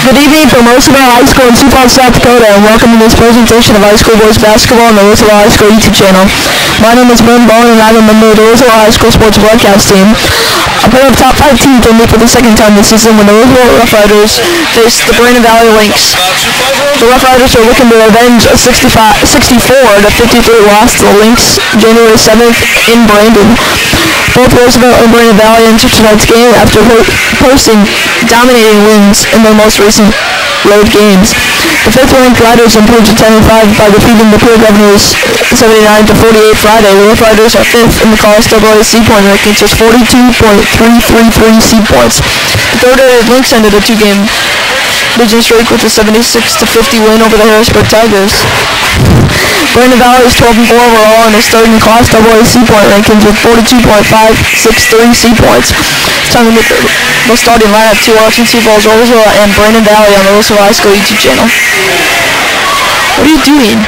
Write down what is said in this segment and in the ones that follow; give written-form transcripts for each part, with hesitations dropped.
Good evening from Roosevelt High School in Sioux, South Dakota, and welcome to this presentation of high school boys basketball on the Roosevelt High School YouTube channel. My name is Ben Bowen, and I'm a member of the Roosevelt High School sports broadcast team. I put up top 5 teams to meet for the second time this season when the Roosevelt Rough Riders face the Brandon Valley Lynx. The Rough Riders are looking to avenge a 64-53 loss to the Lynx January 7th in Brandon. Both Roosevelt and Brandon Valley entered tonight's game after posting dominating wins in their most recent road games. The fifth-ranked Riders improved to 10-5 by defeating the Pure Governors 79-48 Friday. The Rough Riders are fifth in the College C point rankings with 42.333 C points. The third-rated Lynx ended a two-game losing streak with a 76-50 win over the Harrisburg Tigers. Brandon Valley is 12-4 overall and is third in Class C point rankings with 42.563 C points. It's time to meet the starting lineup. Two watching Sioux Falls, Roosevelt, and Brandon Valley on the Roosevelt High School YouTube channel. What are you doing?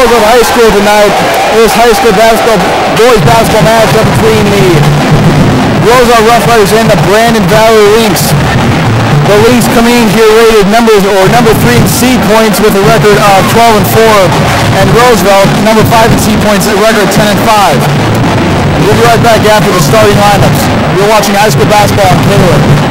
Roosevelt High School tonight. This high school boys basketball matchup between the Roosevelt Rough Riders and the Brandon Valley Lynx. The Lynx coming in here rated number 3 in C points with a record of 12-4, and Roosevelt number 5 in C points at a record of 10-5. We'll be right back after the starting lineups. You're watching high school basketball on Taylor.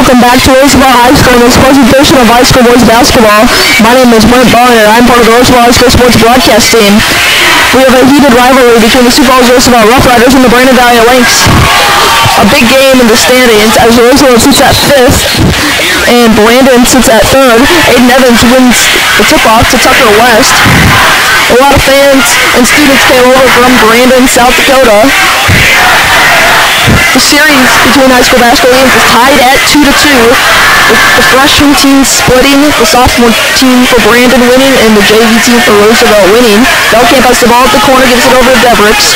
welcome back to Roosevelt High School in this presentation of high school boys basketball. My name is Brent Bowen and I'm part of the Roosevelt High School sports broadcast team. We have a heated rivalry between the Sioux Roosevelt Rough Riders and the Brandon Valley Lynx. A big game in the standings as Roosevelt sits at 5th and Brandon sits at 3rd. Aiden Evans wins the tip-off to Tucker West. A lot of fans and students came over from Brandon, South Dakota. The series between high school basketball teams is tied at 2-2, with the freshman team splitting, the sophomore team for Brandon winning, and the JV team for Roosevelt winning. Belkamp has the ball at the corner, gives it over to Devericks.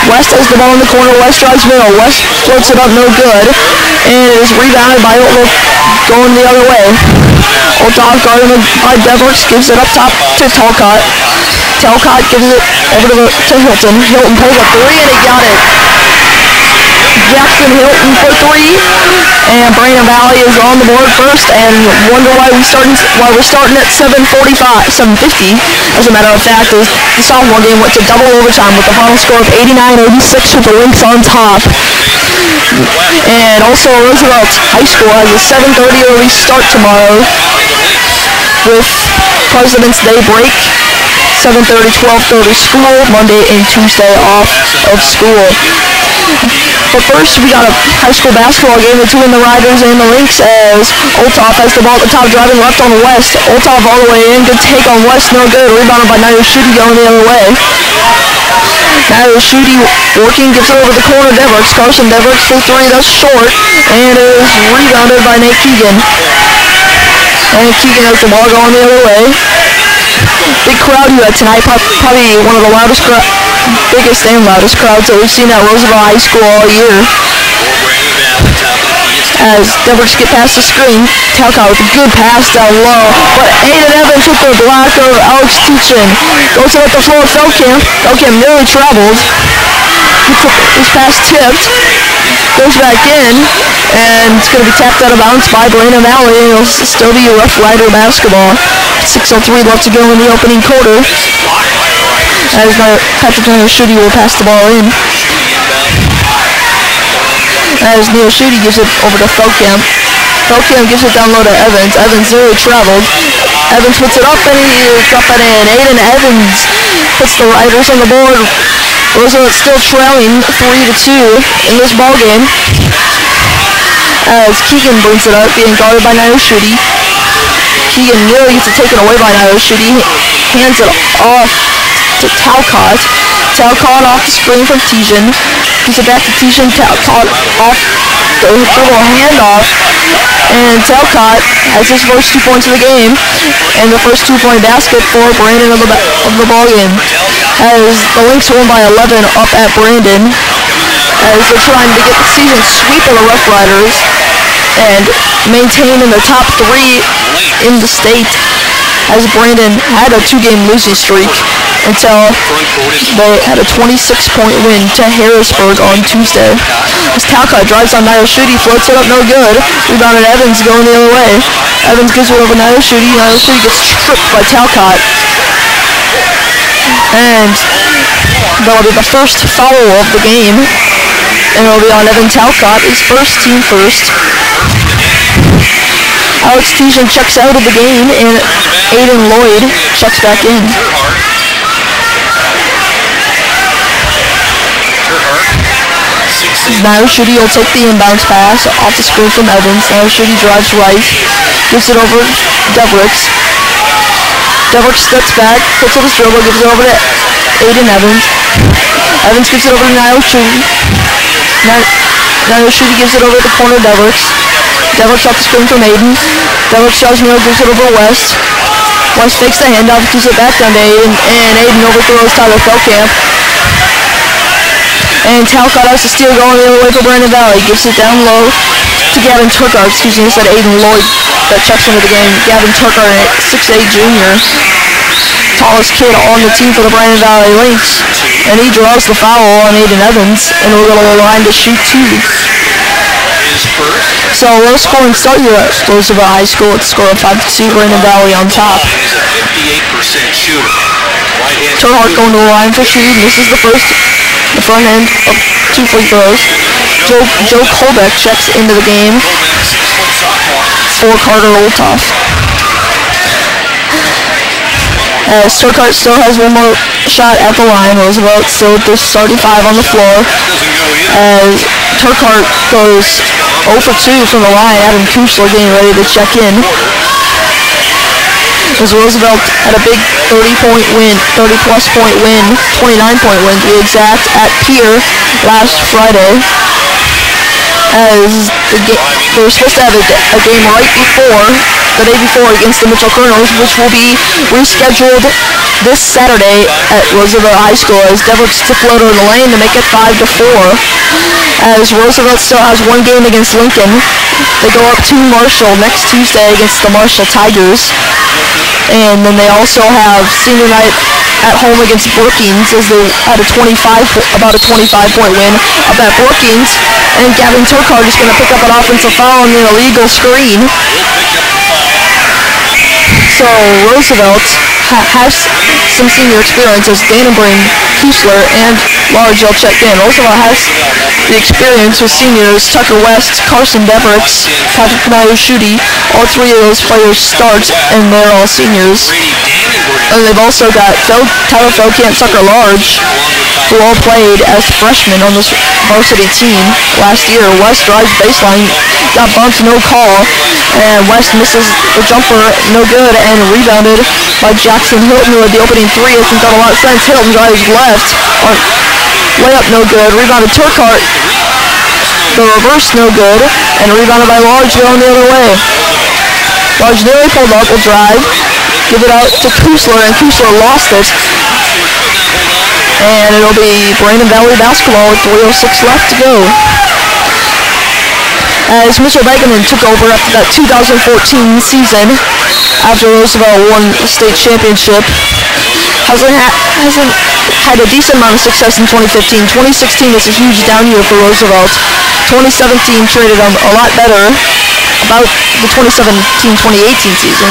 West has the ball in the corner, West drives middle, West floats it up, no good, and it is rebounded by Olthoff going the other way. Olthoff guarded by Devericks, gives it up top to Talcott. Talcott gives it over to Hilton. Hilton pulls a three and he got it. Jackson Hilton for three, and Brandon Valley is on the board first, and wonder why we're starting at 7:50. As a matter of fact, the sophomore game went to double overtime with the final score of 89-86 with the Lynx on top. And also Roosevelt High School has a 7:30 early start tomorrow with President's Day break. 7:30, 12:30 school, Monday and Tuesday off of school. But first, we got a high school basketball game between the Riders and the Lynx as Olthoff has the ball at the top, driving left on West. Olthoff all the way in, good take on West, no good. Rebounded by Nairo Schutte going the other way. Nairo Schutte working, gives it over the corner, Devericks. Carson Devericks for three, that's short, and it is rebounded by Nate Keegan. And Keegan has the ball going the other way. Big crowd you had tonight, probably one of the biggest and loudest crowds that we've seen at Roosevelt High School all year. As Devericks get past the screen, Talcott with a good pass down low, but Aiden Evans with the block of Alex Teachin. Goes up the floor of Belkamp. Belkamp nearly traveled. His pass tipped. Goes back in, and it's going to be tapped out of bounds by Brandon Valley, and it'll still be Rough Rider basketball. 6:03 left to go in the opening quarter. As Patrick Nairo Schutte will pass the ball in. As Nairo Schutte gives it over to Belkamp. Belkamp gives it down low to Evans. Evans nearly traveled. Evans puts it up and he got that in. Aiden Evans puts the Riders on the board. Roosevelt still trailing 3-2 in this ball game. As Keegan brings it up, being guarded by Nairo Schutte. Keegan nearly gets it taken away by Nairo Schutte. Hands it off to Talcott. Talcott off the screen from Tejan. Gives it back to Tejan. Talcott off the dribble handoff. And Talcott has his first 2 points of the game. And the first 2-point basket for Brandon of the ball game. As the Lynx won by 11 up at Brandon. As they're trying to get the season sweep of the Rough Riders. And maintain in the top 3 in the state. As Brandon had a 2-game losing streak until they had a 26-point win to Harrisburg on Tuesday. As Talcott drives on Nairo Schutte, floats it up, no good. Rebounded Evans going the other way. Evans gives it over Nairo Schutte. Nairo Schutte gets tripped by Talcott. And that'll be the first foul of the game. And it'll be on Evan Talcott, his first, team first. Alex Tejan checks out of the game, and Aiden Lloyd checks back in. Nairo Schutte will take the inbounds pass off the screen from Evans. Nairo Schutte drives right, gives it over Devericks. Devericks steps back, puts up his dribble, gives it over to Aiden Evans. Evans gives it over to Nairo Schutte. Nairo Schutte gives it over to the corner of Devericks. Devericks off the screen from Aiden. Devericks drives middle, gives it over to West. West fakes the handoff, gives it back down to Aiden, and Aiden overthrows Tyler Belkamp. And Talcott has to steal going the other way for Brandon Valley. Gives it down low to Gavin Turkart. Excuse me, instead of Aiden Lloyd that checks into the game. Gavin Turkart, a 6'8 junior. Tallest kid on the team for the Brandon Valley Lynx. And he draws the foul on Aiden Evans. And we're going to line to shoot 2. So low scoring start here at Roosevelt High School with a score of 5-2, Brandon Valley on top. Turhart going to the line for shooting. This is the front end of 2 free throws. Joe Colbeck checks into the game. for Carter Olthoff. As Turcotte still has one more shot at the line. Roosevelt still with this 35 on the floor. As Turcotte goes 0 for 2 from the line. Adam Kuchler getting ready to check in. As Roosevelt had a big 30-point win, 30-plus point win, 29-point win to be exact, at Pierre last Friday. As they were supposed to have a game right before, the day before, against the Mitchell Colonels, which will be rescheduled this Saturday at Roosevelt High School, as Devils to float over the lane to make it 5-4. As Roosevelt still has one game against Lincoln. They go up to Marshall next Tuesday against the Marshall Tigers. And then they also have senior night at home against Brookings, as they had about a 25-point win up at Brookings. And Gavin Turcotte is going to pick up an offensive foul on the illegal screen. So Roosevelt has some senior experience, as Danenbrink, Kuchler, and Large all checked in. Roosevelt has the experience with seniors Tucker West, Carson Devericks, Patrick Mayoshuti. All three of those players start, and they're all seniors. And they've also got Tyler Felkamp, Tucker Large, who all played as freshmen on this varsity team last year. West drives baseline, got bumped, no call, and West misses the jumper, no good, and rebounded by Jackson Hilton, who had the opening three. Hasn't done a lot of sense. Hilton drives left, layup no good, rebounded Turcotte, the reverse no good, and rebounded by Large going the other way. Large nearly pulled up, will drive, give it out to Kuchler, and Kuchler lost it. And it'll be Brandon Valley basketball with 3:06 left to go. As Mitchell Begeman took over after that 2014 season, after Roosevelt won the state championship, hasn't had a decent amount of success in 2015. 2016 was a huge down year for Roosevelt. 2017 treated them a lot better. About the 2017-2018 season,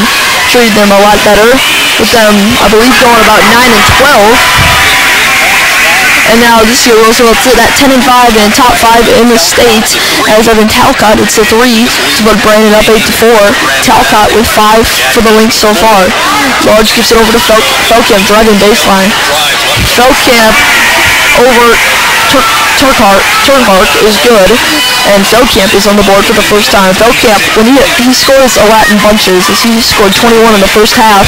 treated them a lot better, with them, I believe, going about 9-12. And now this year, Roosevelt's at 10-5 and top 5 in the state. As Evan Talcott, it's the 3 to put Brandon up 8-4. Talcott with 5 for the Lynx so far. Large gives it over to Felkamp, driving baseline. Felkamp over Turcotte is good, and Felkamp is on the board for the first time. Felkamp, when he scores a lot in bunches, as he scored 21 in the first half,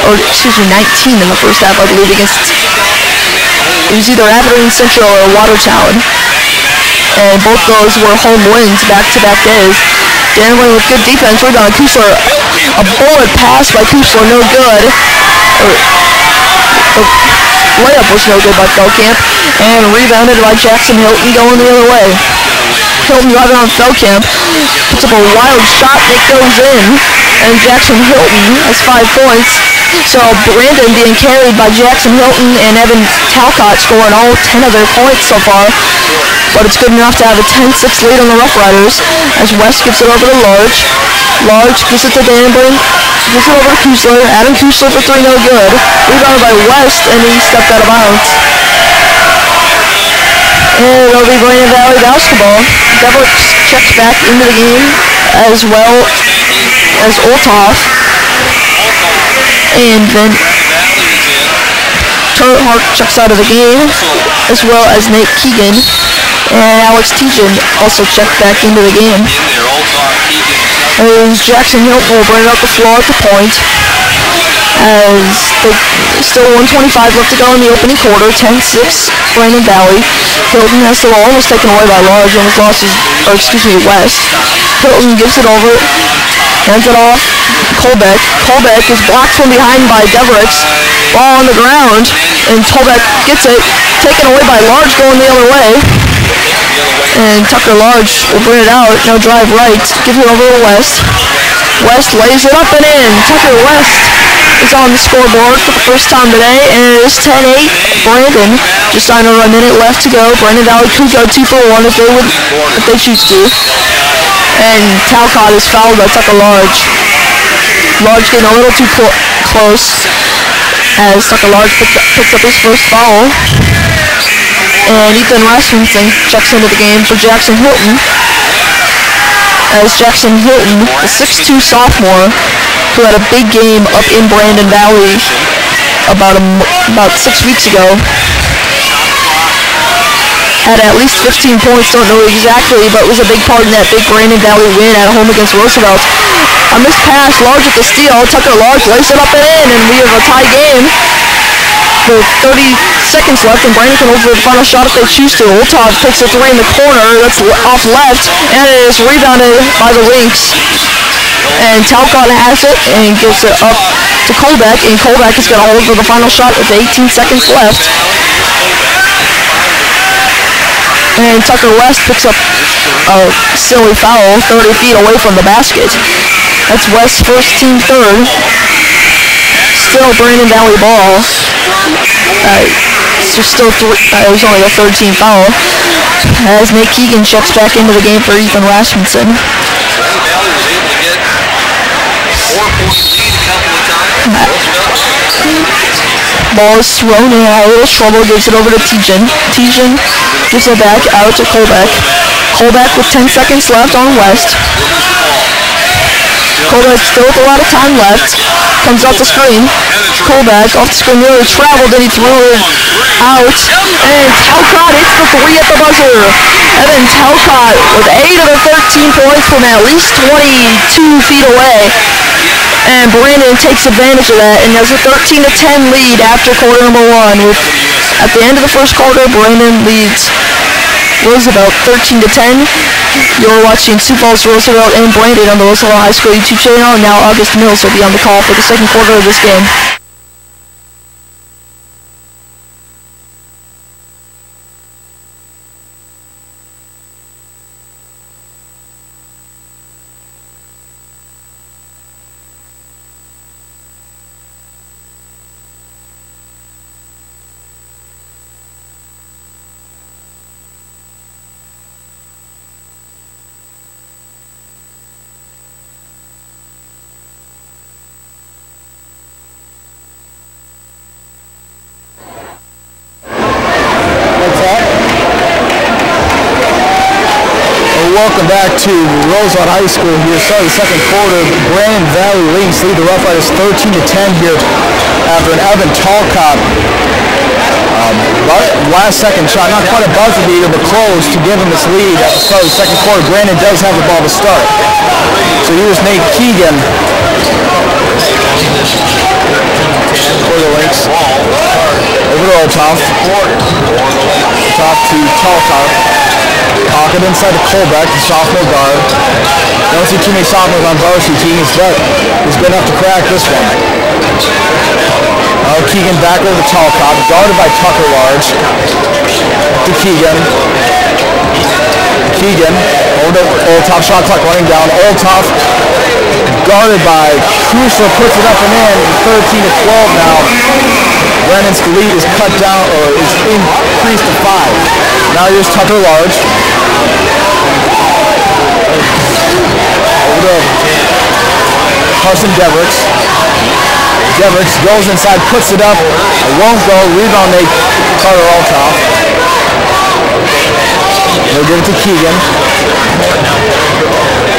or excuse me, 19 in the first half, I believe, against, it was either Aberdeen Central or Watertown, and both those were home wins back-to-back days. Danway with good defense, rebound Kuchler, a bullet pass by Kuchler, no good. Layup was no good by Felkamp, and rebounded by Jackson Hilton going the other way. Hilton driving on Felkamp, puts up a wild shot that goes in, and Jackson Hilton has 5 points. So Brandon being carried by Jackson Hilton and Evan Talcott scoring all 10 of their points so far. But it's good enough to have a 10-6 lead on the Rough Riders, as West gives it over to Large. Large gives it to Danenbrink, gives it over to Kuchler. Adam Kuchler for 3, no good. Rebounded by West, and he stepped out of bounds. And it'll be Brandon Valley basketball. Devils checks back into the game, as well as Olthoff. And then Turcotte checks out of the game, as well as Nate Keegan. And Alex Tejan also checked back into the game. As Jackson Hilton will bring it up the floor at the point. As still 1:25 left to go in the opening quarter, 10-6 Brandon Valley. Hilton has the ball, almost taken away by Large, and his losses, or excuse me, West. Hilton gives it over, hands it off. Colbeck. Colbeck is blocked from behind by Devericks. Ball on the ground, and Colbeck gets it, taken away by Large going the other way. And Tucker Large will bring it out. No drive right. Give it over to West. West lays it up and in. Tucker West is on the scoreboard for the first time today, and it is 10-8. Brandon, just under a minute left to go. Brandon Valley could go 2 for 1 if they choose to. And Talcott is fouled by Tucker Large. Large getting a little too close, as Tucker Large picks up his first foul. And Ethan Rasmussen checks into the game for Jackson Hilton. as Jackson Hilton, the 6'2 sophomore, who had a big game up in Brandon Valley about 6 weeks ago, had at least 15 points, don't know exactly, but was a big part in that big Brandon Valley win at home against Roosevelt. A missed pass, Large with the steal. Tucker Large lays it up and in, and we have a tie game with 30 seconds left, and Brandon can hold for the final shot if they choose to. Oltov takes a three in the corner, that's off left, and it is rebounded by the Lynx. And Talcott has it and gives it up to Colbeck, and Colbeck is going to hold for the final shot with 18 seconds left. And Tucker West picks up a silly foul 30 feet away from the basket. That's West's first, team third. Still Brandon Valley ball. So still it was only a third team foul. As Nate Keegan checks back into the game for Ethan Rasmussen. Brandon Valley was able to get a 4-point lead a couple of times. Ball is thrown in, a little trouble, gives it over to Tijan. Tijan gives it back out to Colbeck. Colbeck with 10 seconds left on West. Colbeck still with a lot of time left. Comes off the screen. Colbeck off the screen, nearly traveled, and he threw it out. And Talcott hits the three at the buzzer. Evan Talcott with 8 of the 13 points from at least 22 feet away. And Brandon takes advantage of that and has a 13-10 lead after quarter number one. At the end of the first quarter, Brandon leads Roosevelt 13-10. You're watching Sioux Falls, Roosevelt, and Brandon on the Roosevelt High School YouTube channel. And now August Mills will be on the call for the second quarter of this game. Welcome back to Roosevelt High School here. Start of the second quarter. Brandon Valley Lynx lead the Rough Riders 13-10 here after an Evan Talcott last second shot, not quite a buzzer beater, but close to give him this lead at the start of the second quarter. Brandon does have the ball to start. So here's Nate Keegan for the Lynx. Over to Oltov. Oltov to Talcott. Pocket inside to Colbeck, the sophomore guard. Don't see too many sophomores on varsity teams, but he's good enough to crack this one. Keegan back over to Talcott, guarded by Tucker Large. To Keegan. Keegan, over to Oltov, shot clock running down. Oltov, guarded by Crusoe, puts it up and in, 13-12 now. Brennan's lead is cut down, or is increased to 5. Now here's Tucker Large. Over to Carson Devericks. Devericks goes inside, puts it up. It won't go. Rebound Nate Carter Oltov. They'll give it to Keegan.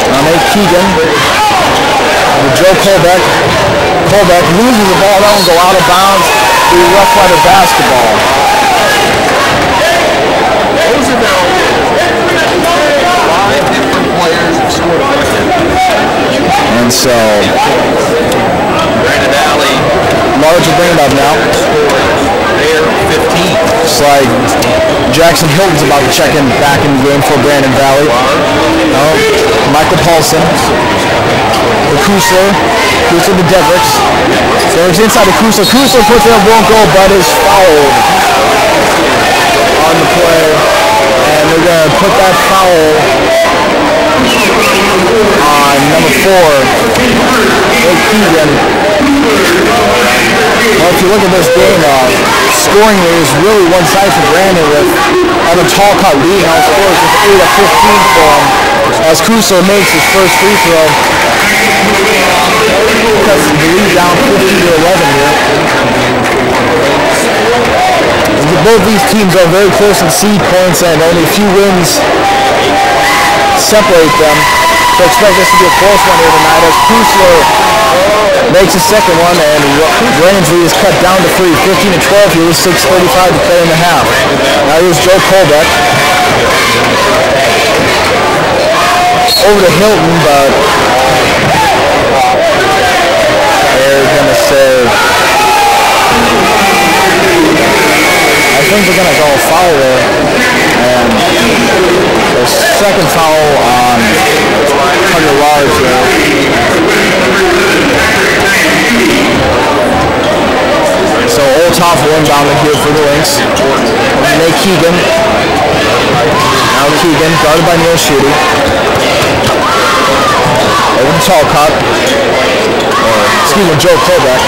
Now Nate Keegan. Joe Colbeck. Colbeck loses the ball. That one go out of bounds. To Rough Rider basketball. And so Brandon Valley Large will bring it up now. They're 15. It's like Jackson Hilton's about to check in back in the game for Brandon Valley. Michael Paulson. Kusler. Kusler to Devericks. Devericks inside to Kusler. Kusler puts it up, won't go, but is fouled on the play. And they're going to put that foul on number 4, Nate Keegan. Well, if you look at this game, scoringly is really one-sided for Brandon, with Evan Talcott leading all scores with 8 of 15 for him, as Crusoe makes his first free throw. Cuts the lead down 15-11 here. Both these teams are very close in seed points, and only a few wins separate them. So expect this to be a close one here tonight as Kusler makes a second one, and Brennan's lead is cut down to 3, 15-12 here with 6:35 to play in the half. Now here's Joe Colbeck. Over to Hilton, but they're going to say, I think they're going to go foul there, and the second foul on Tucker Large there. So Old Top will inbound here for the Lynx. Nate Keegan. Now Keegan, guarded by Neil Schutte. Over to Talcott. Joe Colbeck.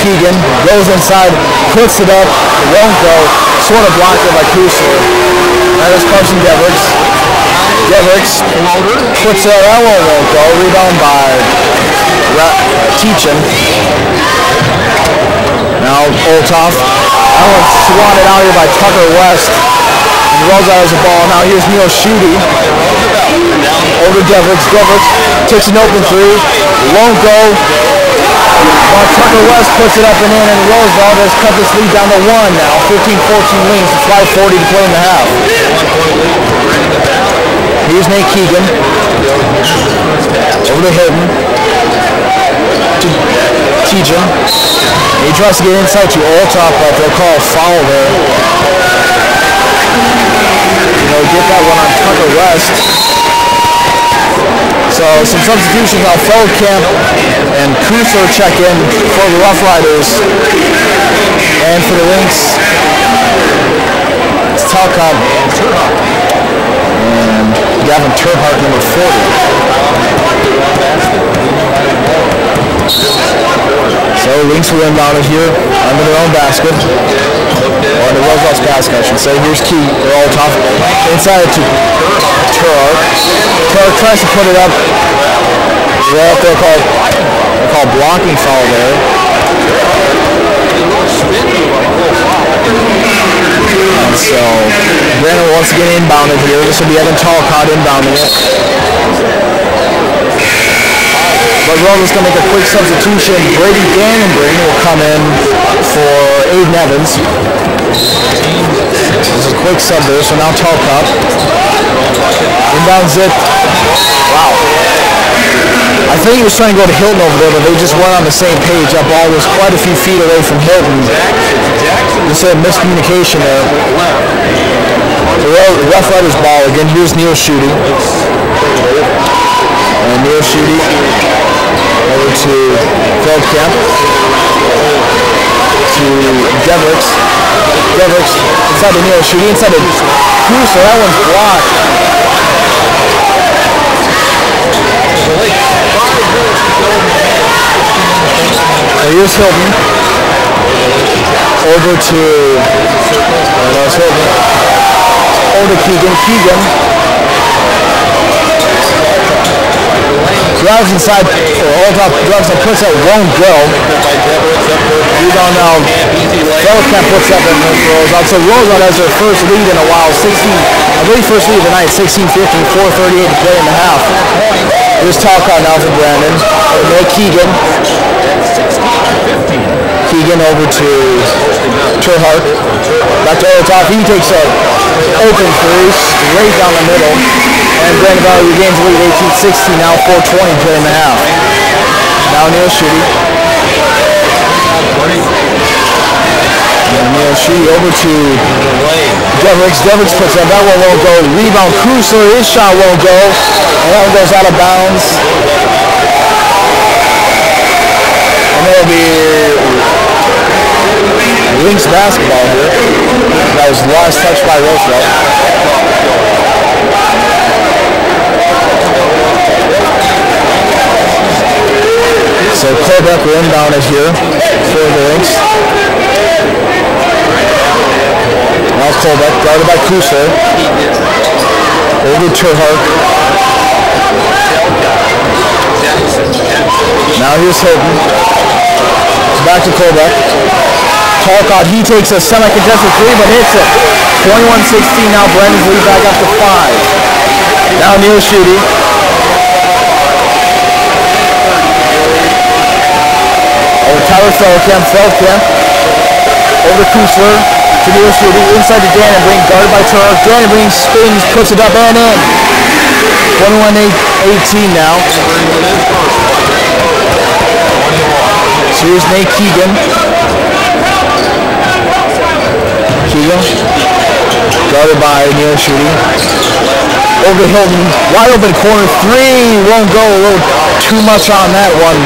Keegan goes inside, puts it up, won't go, sort of blocked it by Kusler. That is Carson Devericks. Devericks puts it up, that one won't go. Rebound by Teachin. Now Olthoff. That one swatted out here by Tucker West. And Roosevelt has the ball. Now here's Neil Schutte. Over to Devericks. Devericks takes an open three. Won't go. But Tucker West puts it up and in, and Roosevelt has cut this lead down to 1 now. 15-14 wings. 5:40 to play in the half. Here's Nate Keegan. Over to Hilton. To Tejan. He tries to get inside to Olthoff, but they'll call a foul there. Get that one on Tucker West. So some substitutions now. Feldkamp and Kusler check in for the Rough Riders. And for the Lynx, it's Talcott and Gavin Turhart, number 40. So Lynx will inbound it here under their own basket. Or the Roosevelt's basket, I should say. Here's Key. They're all top. Inside to Turhart. Turhart tries to put it up. They'll call blocking foul there. And so Brandon wants to get inbounded here. This will be Evan Talcott inbounding it. But Roosevelt is going to make a quick substitution. Brady Gannon will come in for Aiden Evans. This is a quick sub there, so now Talcott. Inbounds it. Wow. I think he was trying to go to Hilton over there, but they just weren't on the same page. That ball was quite a few feet away from Hilton. Just a miscommunication there. The Rough Riders ball again. Here's Neil Schutte. And Neil Schutte over to Feldkamp. To Devericks. Devericks inside to Neil Schutte. Inside to Kusler. That one's blocked. Here's Hilton. Over to Hilton. Over to Keegan. Keegan drives inside. Olthoff drives and puts it. Won't go. Rebound now. Feldkamp puts up and Roosevelt. So Roosevelt has their first lead in a while. 16. I believe first lead of the night. 16-15. 4:38 to play in the half. Here's Talcott now for Brandon. Nate Keegan. Keegan over to Turhart. Back to Olthoff. He takes a open three straight down the middle. And Brandon Valley regains the lead 18-16. Now 4:20 play in the half. Now Neil Schutte. And Neil Schutte over to Devericks. Devericks puts up. That one won't go. Rebound Kusler. His shot won't go. And that one goes out of bounds. And there'll be Lynx basketball here. That was last touched by Roosevelt. So Colbeck will inbound it here for the Lynx. Now Colbeck, guarded by Kusler. Over to Turhart. Now here's Hilton. Back to Colbeck. Talcott, he takes a semi-contested three, but hits it. 21-16 now. Brandon's lead back up to 5. Now Neil Schutte. North Feldkamp. Over to Kusler. To Neil Shooting. Inside to Dannenbrink. Guarded by Turk. Dannenbrink spins. Puts it up and in. 21-18 now. So here's Nate Keegan. Guarded by Neil Shooting. Over to Hilton. Wide open corner. 3. Won't go. A little too much on that one.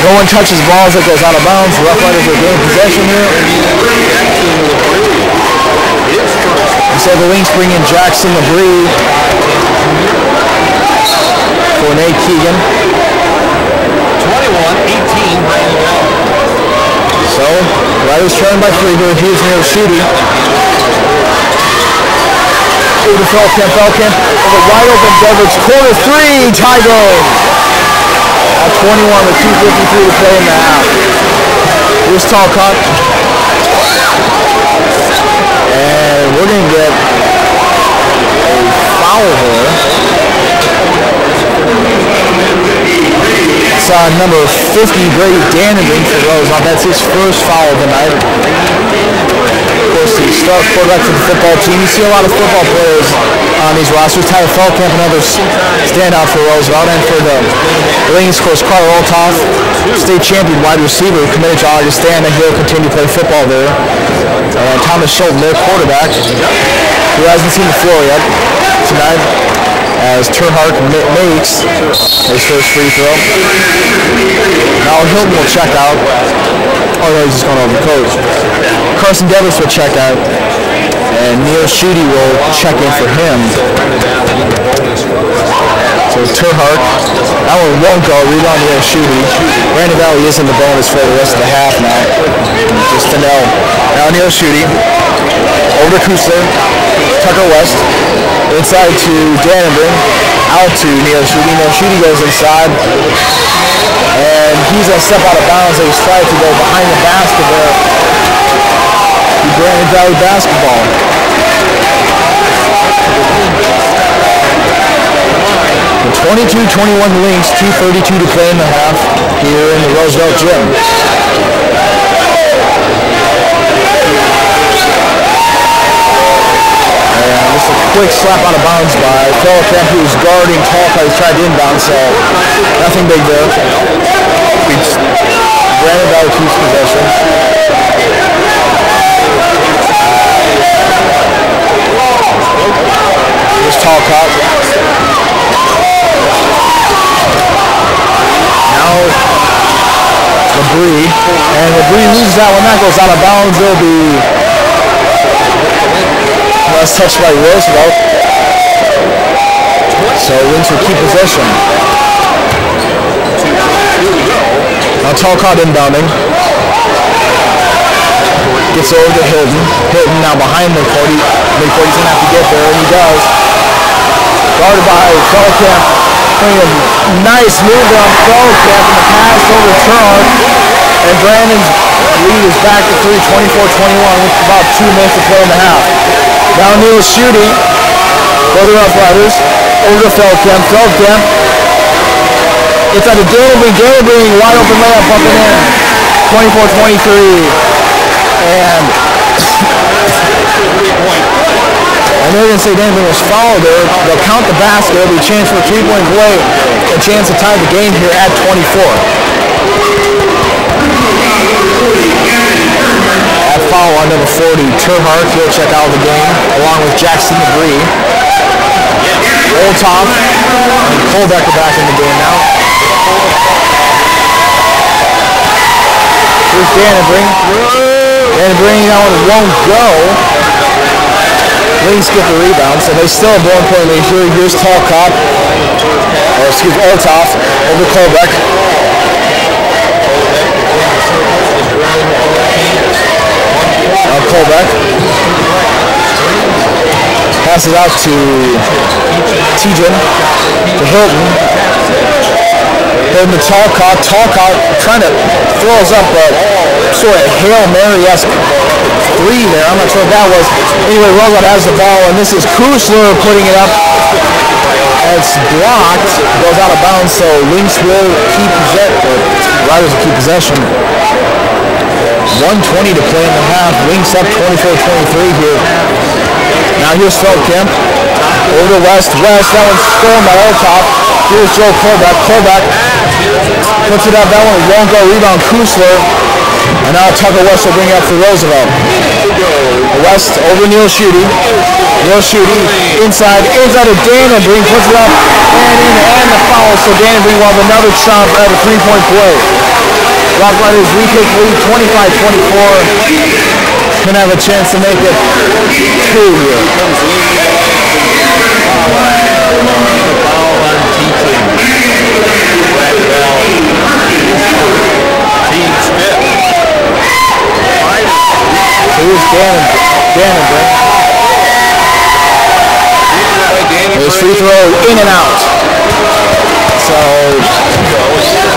No one touches balls that goes out of bounds. Rough Riders will gain possession here. So the Lynx bring in Jackson LeBrie for Nate Keegan. 21-18, Brandon Valley. So, Riders trying by 3 here. Here's Neil Shooting. Over to Feldkamp. Over wide open Beveridge. Corner 3. Tie game. At 21 with 2:53 to play in the half. Here's Talcott. And we're going to get a foul here. It's number 50, Brady Dannenbrink for Roosevelt. That's his first foul of the night. Of course, the star quarterback for the football team. You see a lot of football players on these rosters. Tyler Feldkamp, another standout for Roosevelt. And for the Lynx, of course, Carter Olthoff, state champion wide receiver, committed to Augustana. He'll continue to play football there. And Thomas Schulten, their quarterback, who hasn't seen the floor yet tonight, as Terhart makes his first free throw. Now Hilton will check out. Oh no, he's just going over the coach. Carson Devers will check out. And Neil Schutte will check in for him. So Terhart, that one won't go. Rebound Neil Schutte. Brandon Valley is in the bonus for the rest of the half now. Just to know. Now Neil Schutte. Over to Kusler. Tucker West. Inside to Dannenbrink. Out to Neil Schutte. Neil Schutte goes inside. And he's going to step out of bounds. He's trying to go behind the basket there. Brandon Valley basketball. 22-21 Lynx, 2:32 to play in the half here in the Roosevelt gym. And just a quick slap out of bounds by Feldkamp, who's guarding Talcott. He's tried to inbound, so nothing big there. Brandon Valley keeps possession. Here's Talcott. Now LeBrie. And LeBrie loses that one. That goes out of bounds. It'll be last touched by Roosevelt. So Lynx will keep possession. Now Talcott inbounding. Gets over to Hilton. Hilton now behind midcourt. He's going to have to get there, and he does. Guarded by Feldkamp. A nice move on Feldkamp, and the pass over to Terhart. And Brandon's lead is back to 3, 24-21 with about 2 minutes to play in the half. Now Neil Schutte for the Rough Riders. Over to Feldkamp. Feldkamp. It's at a Dannenbrink. Wide open layup up and in. 24-23. And I know they didn't say Dannenbrink was fouled there. They'll count the basket. It'll be a chance for a 3-point play. A chance to tie the game here at 24. At foul on number 40, Terhart. He'll check out of the game along with Jackson LeBrie. Olthoff and Colbecker back in the game now. Here's Dannenbrink. Dannenbrink, that one won't go. Lynx get the rebound, so they still have 1 point lead here. Here's Talcott. Or excuse me, Olthoff over Colbeck. Now Colbeck. Passes out to Tejan. To Hilton. Hilton to Talcott. Talcott trying to throws up a sort of Hail Mary-esque 3 there. I'm not sure what that was. Anyway, Roosevelt has the ball, and this is Kusler putting it up. It's blocked, goes out of bounds, so Lynx will keep possession. Riders will keep possession. 1:20 to play in the half. Lynx up 24-23 here. Now here's Feldkamp. Over to West. West, that one's stolen by Oltop. Here's Joe Kolbeck. Kolbeck puts it up. That one won't go. Rebound Kusler. And now Tucker West will bring it up for Roosevelt. West over Neil Schutte. Neil Schutte inside to Danenbrink, puts it up and in and the foul. So Danenbrink will have another shot at a 3-point play. Rock Riders retake lead 25-24. Can have a chance to make it 2 here. Here's Danenbrink. His free throw in and out. So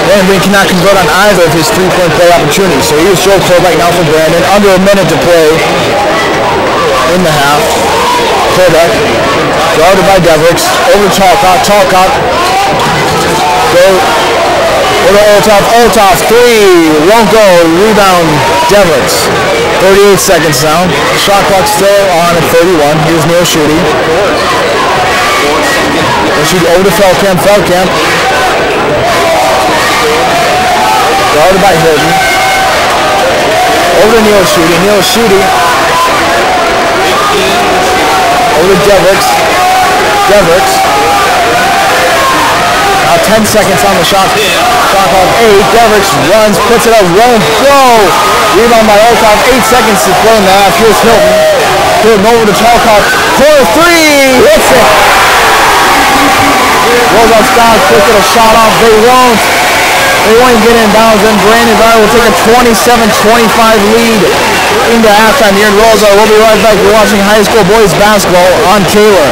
Danenbrink cannot convert on either of his 3-point play opportunities. So here's Joe Kolbeck now for Brandon. Under a minute to play in the half. Kolbeck guarded by Devricks. Over to Talcott. Talcott. Over to Oltop. Oltop 3. Won't go. Rebound Devricks. 38 seconds now. Shot clock still on at 31. Here's Neil Schutte. Over to Feldkamp. Feldkamp. Guarded by Hilton. Over to Neil Schutte. Neil Schutte. Over to Devricks. Devricks. Now 10 seconds on the shot. Shot clock 8. Devricks runs, puts it up, won't go. Rebound by Oltop. 8 seconds to play in the half. Here's Hilton. Hilton over to Talcott. Corner 3. Hits it. Roosevelt Scott quick get a shot off. They won't even get in bounds. Then Brandon Valley will take a 27-25 lead into halftime here in Roosevelt. We'll be right back. You're watching high school boys basketball on Kaler.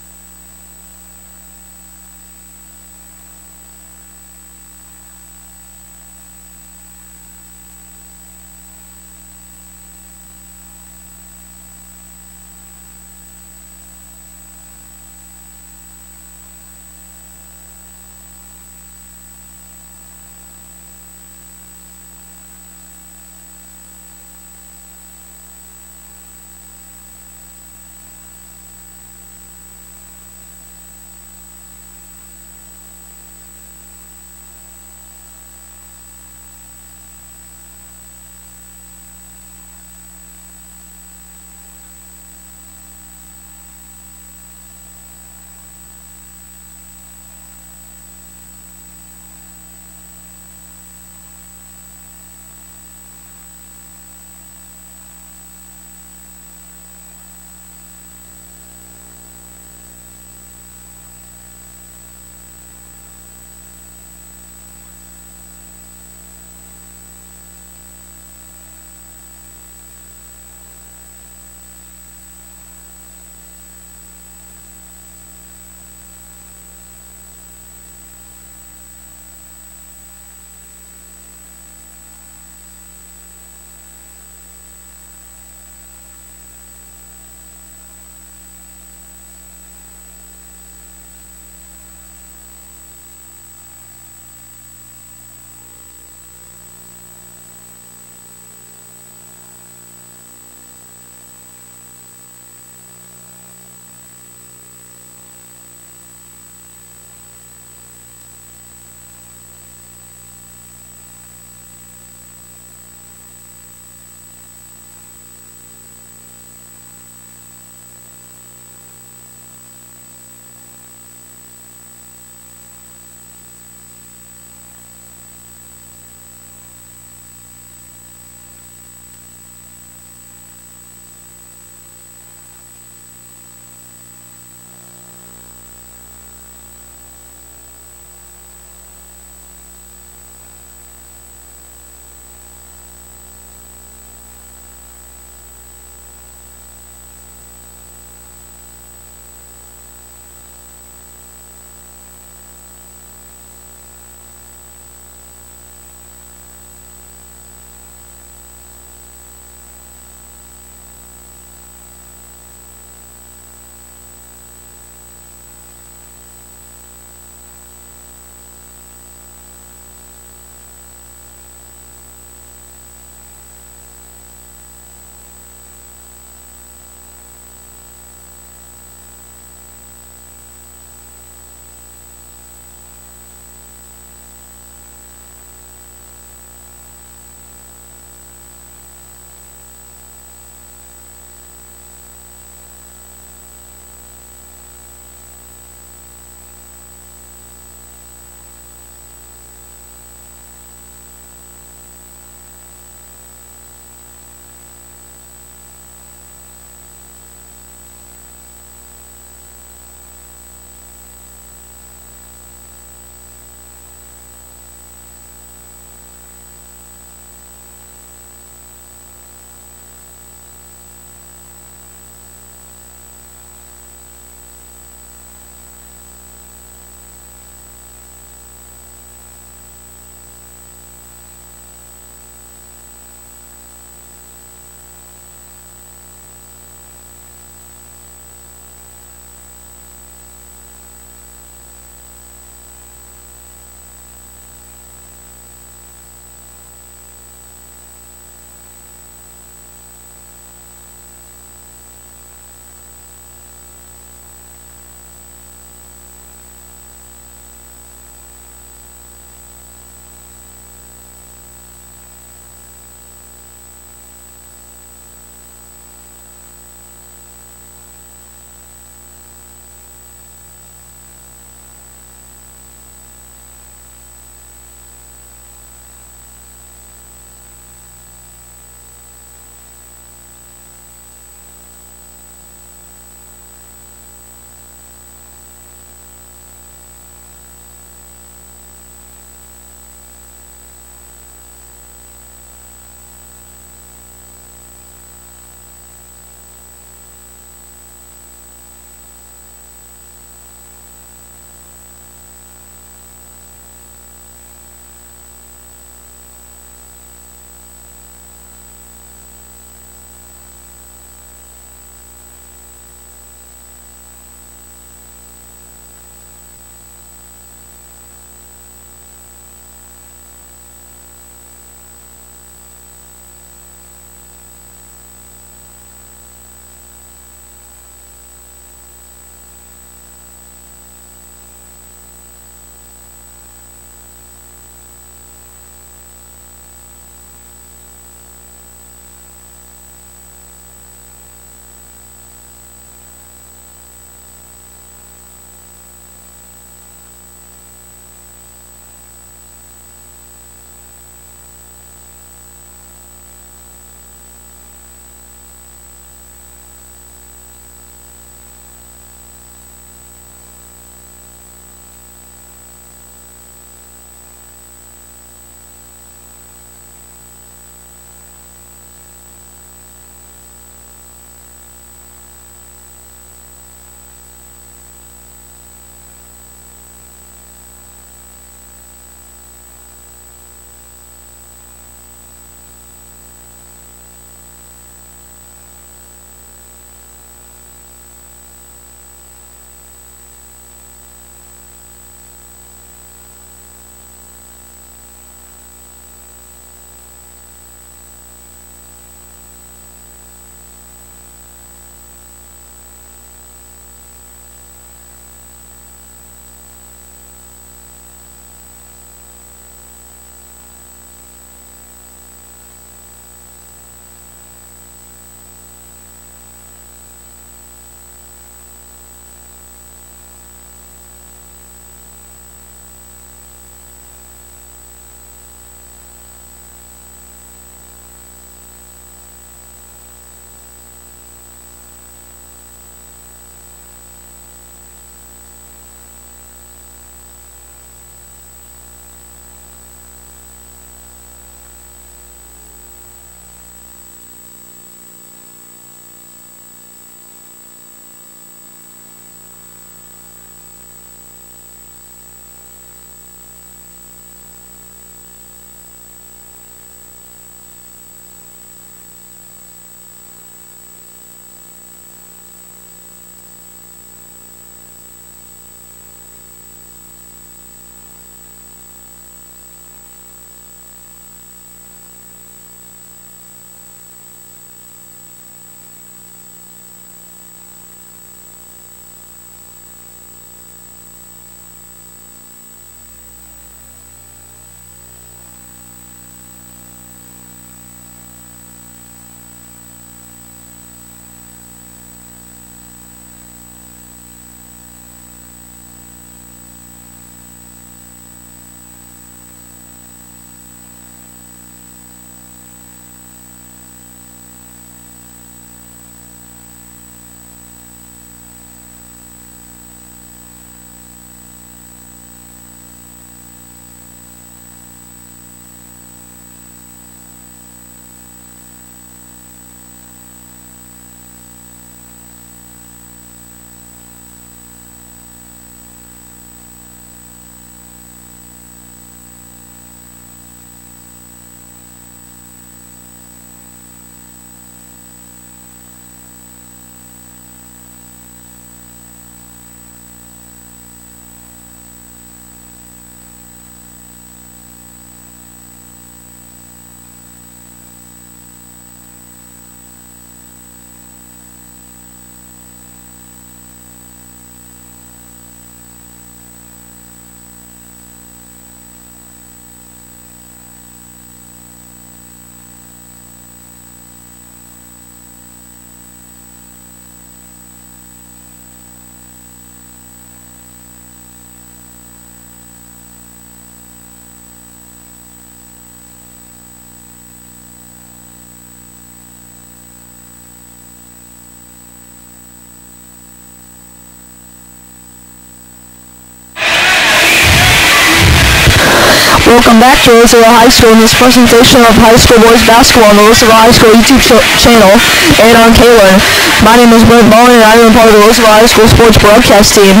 welcome back to Roosevelt High School in this presentation of high school boys basketball on the Roosevelt High School YouTube channel and on K-Learn. My name is Brent Bowen and I am part of the Roosevelt High School sports broadcast team.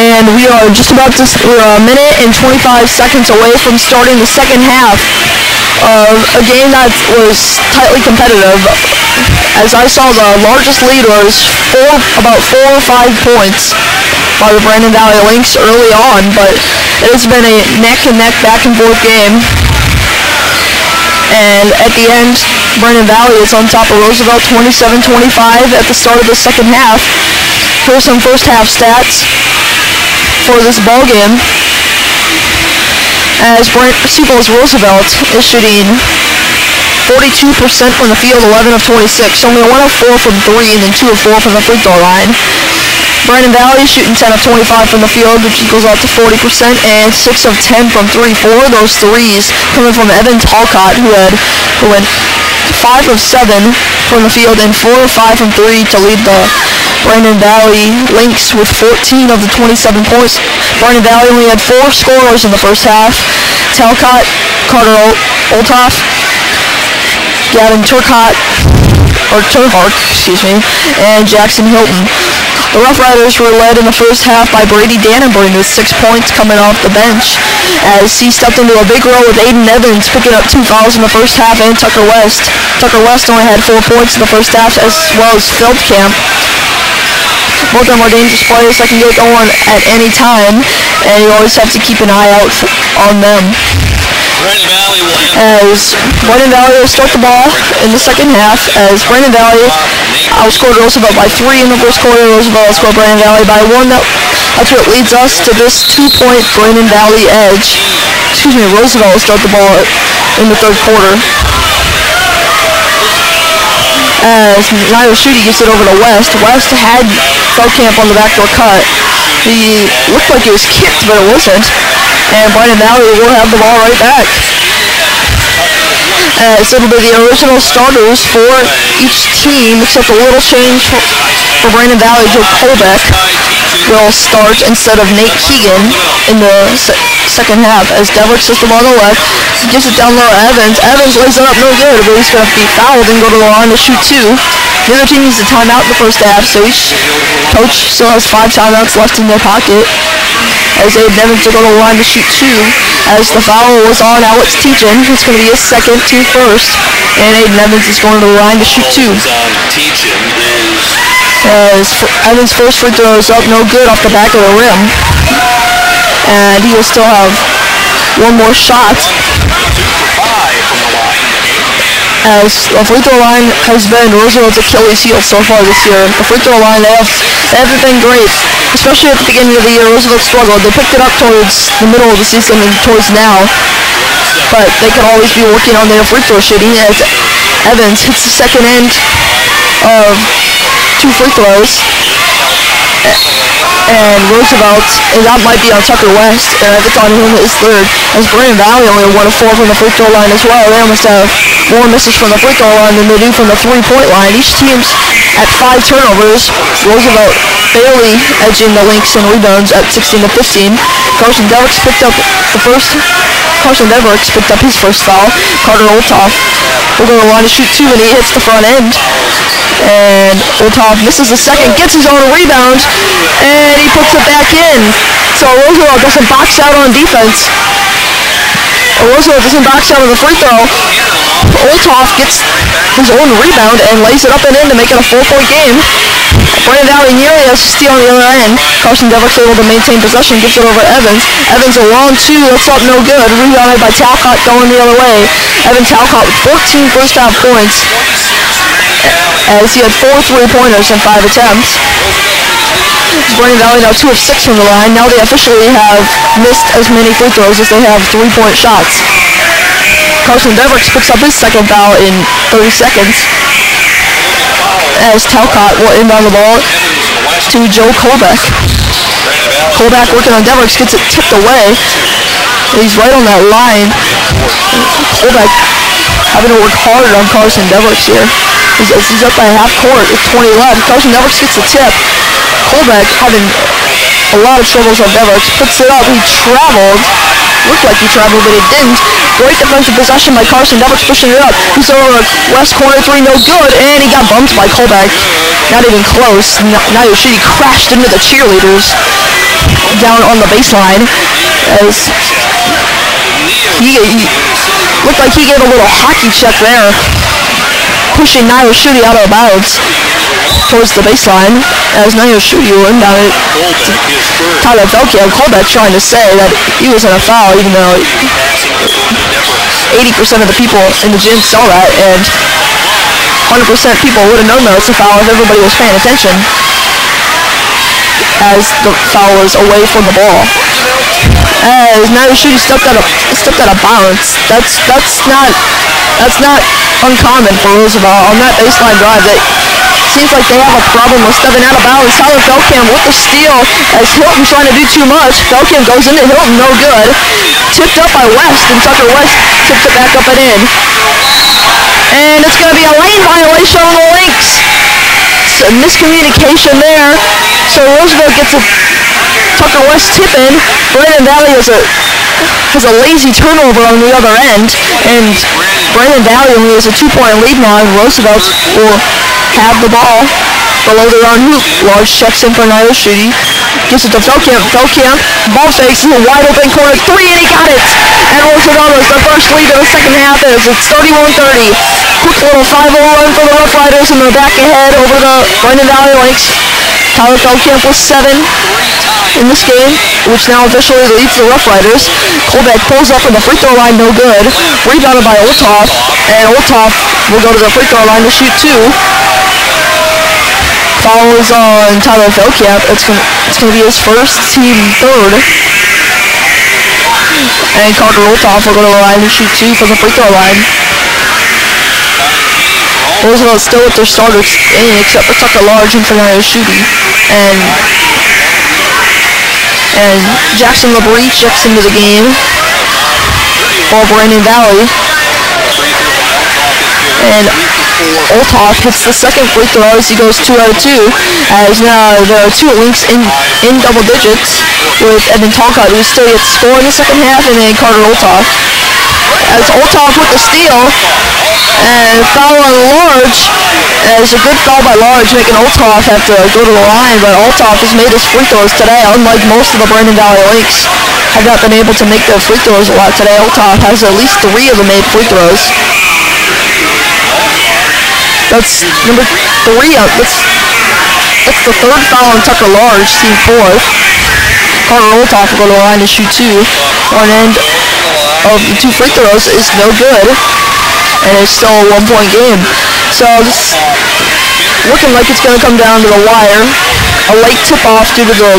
And we are just about to, we're a minute and 25 seconds away from starting the second half of a game that was tightly competitive. As I saw, the largest lead was about 4 or 5 points by the Brandon Valley Lynx early on, but it has been a neck-and-neck, back-and-forth game. And at the end, Brandon Valley is on top of Roosevelt 27-25 at the start of the second half. Here's some first half stats for this ball game. As Sioux Roosevelt is shooting 42% from the field, 11 of 26. Only 1 of 4 from 3 and then 2 of 4 from the free throw line. Brandon Valley shooting 10 of 25 from the field, which goes out to 40%, and 6 of 10 from 3. 4 of those threes coming from Evan Talcott, who went 5 of 7 from the field and 4 of 5 from 3 to lead the Brandon Valley Lynx with 14 of the 27 points. Brandon Valley only had 4 scorers in the first half. Talcott, Carter Olthoff, Gavin Turhart, and Jackson Hilton. The Rough Riders were led in the first half by Brady Dannenberg with 6 points coming off the bench as he stepped into a big role with Aiden Evans picking up 2 fouls in the first half, and Tucker West. Tucker West only had 4 points in the first half, as well as Feldkamp. Both of them are dangerous players that can get going at any time, and you always have to keep an eye out on them. As Brandon Valley will start the ball in the second half, as Brandon Valley outscored Roosevelt by 3 in the first quarter. Roosevelt outscored Brandon Valley by 1. That's what leads us to this 2-point Brandon Valley edge. Roosevelt will start the ball in the third quarter. As Nairo Shooty gets it over to West. West had Feldkamp on the backdoor cut. He looked like it was kicked, but it wasn't. And Brandon Valley will have the ball right back. As it'll be the original starters for each team, except a little change for Brandon Valley. Joe Colbeck will start instead of Nate Keegan in the second half, as Deverick sits the ball on the left, gives it down low to Evans. Evans lays it up no good, but he's going to be fouled and go to the line to shoot 2. The other team needs a timeout in the first half, so each coach still has 5 timeouts left in their pocket. As Aiden Evans will go to the line to shoot 2. As the foul was on Alex Teachin, it's going to be his second, 2 first, and Aiden Evans is going to the line to shoot 2. As Evans' first free throw is up, no good off the back of the rim, and he will still have 1 more shot. As the free throw line has been Roosevelt's Achilles heel so far this year. The free throw line, they haven't been great, especially at the beginning of the year. Roosevelt struggled. They picked it up towards the middle of the season and towards now, but they could always be working on their free throw shooting, as Evans hits the second end of 2 free throws. And Roosevelt, and that might be on Tucker West, and if it's on him, it's third. As Brandon Valley only 1 of 4 from the free throw line as well. They almost have more misses from the free throw line than they do from the 3-point line. Each team's at 5 turnovers. Roosevelt barely edging the Lynx in rebounds at 16-15. Carson Devericks picked up his first foul. Carter Olthoff will go to the line to shoot 2, and he hits the front end. And Olthoff misses the second, gets his own rebound, and he puts it back in. So Roosevelt doesn't box out on defense. Roosevelt doesn't box out on the free throw. Olthoff gets his own rebound and lays it up and in to make it a 4-point game. Brandon Valley nearly has a steal on the other end. Carson Deverick's able to maintain possession, gives it over to Evans. Evans a long 2, that's up no good. Rebounded by Talcott going the other way. Evan Talcott with 14 first half points, as he had 4 3-pointers in 5 attempts. Brandon Valley now 2 of 6 from the line. Now they officially have missed as many free throws as they have 3-point shots. Carson Devericks picks up his second foul in 30 seconds. As Talcott will inbound the ball to Joe Colbeck. Colbeck working on Devericks, gets it tipped away. He's right on that line. Colbeck having to work hard on Carson Devericks here. He's up by half court with 20 left. Carson Devericks gets the tip. Colbeck having a lot of troubles on Devericks. Puts it up. He traveled looked like he traveled, but it didn't. Great defensive possession by Carson. Devick's pushing it up. He's over west corner three, no good, and he got bumped by Colbeck. Not even close. Nayoshidi crashed into the cheerleaders down on the baseline as he looked like he gave a little hockey check there, pushing Nayoshidi out of bounds towards the baseline as Nayoshidi will inbound it to Tyler Velke. Colbeck trying to say that he was in a foul, even though 80% of the people in the gym saw that, and 100% people would have known that it's a foul if everybody was paying attention, as the foul was away from the ball. As Nayoshidi stepped out of bounds. That's not uncommon for Roosevelt on that baseline drive. That seems like they have a problem with stepping out of bounds. Tyler Velkamp with the steal as Hilton trying to do too much. Velkamp goes into Hilton, no good. Tipped up by West, and Tucker West tipped it back up and in. And it's going to be a lane violation on the Lynx. So miscommunication there. So Roosevelt gets a Tucker West tip in. Brandon Valley has a lazy turnover on the other end, and Brandon Valley only has a 2-point lead now, and Roosevelt will have the ball below their own hoop. Large checks in for Nayoshidi. Gives it to Velkamp. Velkamp ball fakes in a wide open corner three, and he got it. And Roosevelt has their first lead of the second half as it's 31-30. Quick little 5-0 run for the Rough Riders, and they're back ahead over the Brandon Valley Lynx. Tyler Velkamp with 7 in this game, which now officially leads the Rough Riders. Colbeck pulls up from the free throw line, no good. Rebounded by Olthoff, and Olthoff will go to the free throw line to shoot 2. Fouls on Tyler Velkamp. It's gonna be his first, team third. And Carter Olthoff will go to the line to shoot 2 from the free throw line. Roosevelt still with their starters in, except for Tucker Large and for Nayoshidi. And Jackson LeBrie checks into the game for Brandon Valley. And Olthoff hits the second free throw as he goes 2 out of 2. As now there are 2 Lynx in double digits with Evan Talcott, who still gets to score in the second half, and then Carter Olthoff. As Olthoff with the steal, and foul on Large. As a good foul by Large, making Olthoff have to go to the line, but Olthoff has made his free throws today, unlike most of the Brandon Valley Lynx have not been able to make their free throws a lot today. Olthoff has at least 3 of the made free throws. That's number 3. That's the 3rd foul on Tucker Large, team 4th. Carter Olthoff will go to the line to shoot 2. One end of the 2 free throws is no good, and it's still a 1-point game. So this looking like it's going to come down to the wire. A late tip-off due to the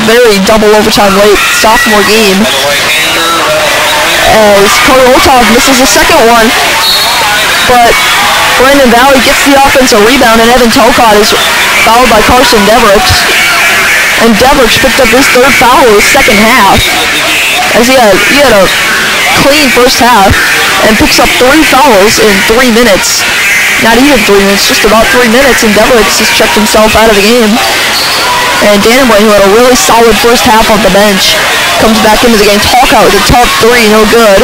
very double overtime late sophomore game. As Carter Olthoff misses the second one, but Brandon Valley gets the offensive rebound, and Evan Talcott is fouled by Carson Deverich. And Deverich picked up his 3rd foul in the second half, as he had a clean first half, and picks up 3 fouls in 3 minutes. Not even 3 minutes, just about 3 minutes, and Deverich has checked himself out of the game. And Danaway, who had a really solid first half on the bench, comes back into the game. Talcott with a tough 3, no good.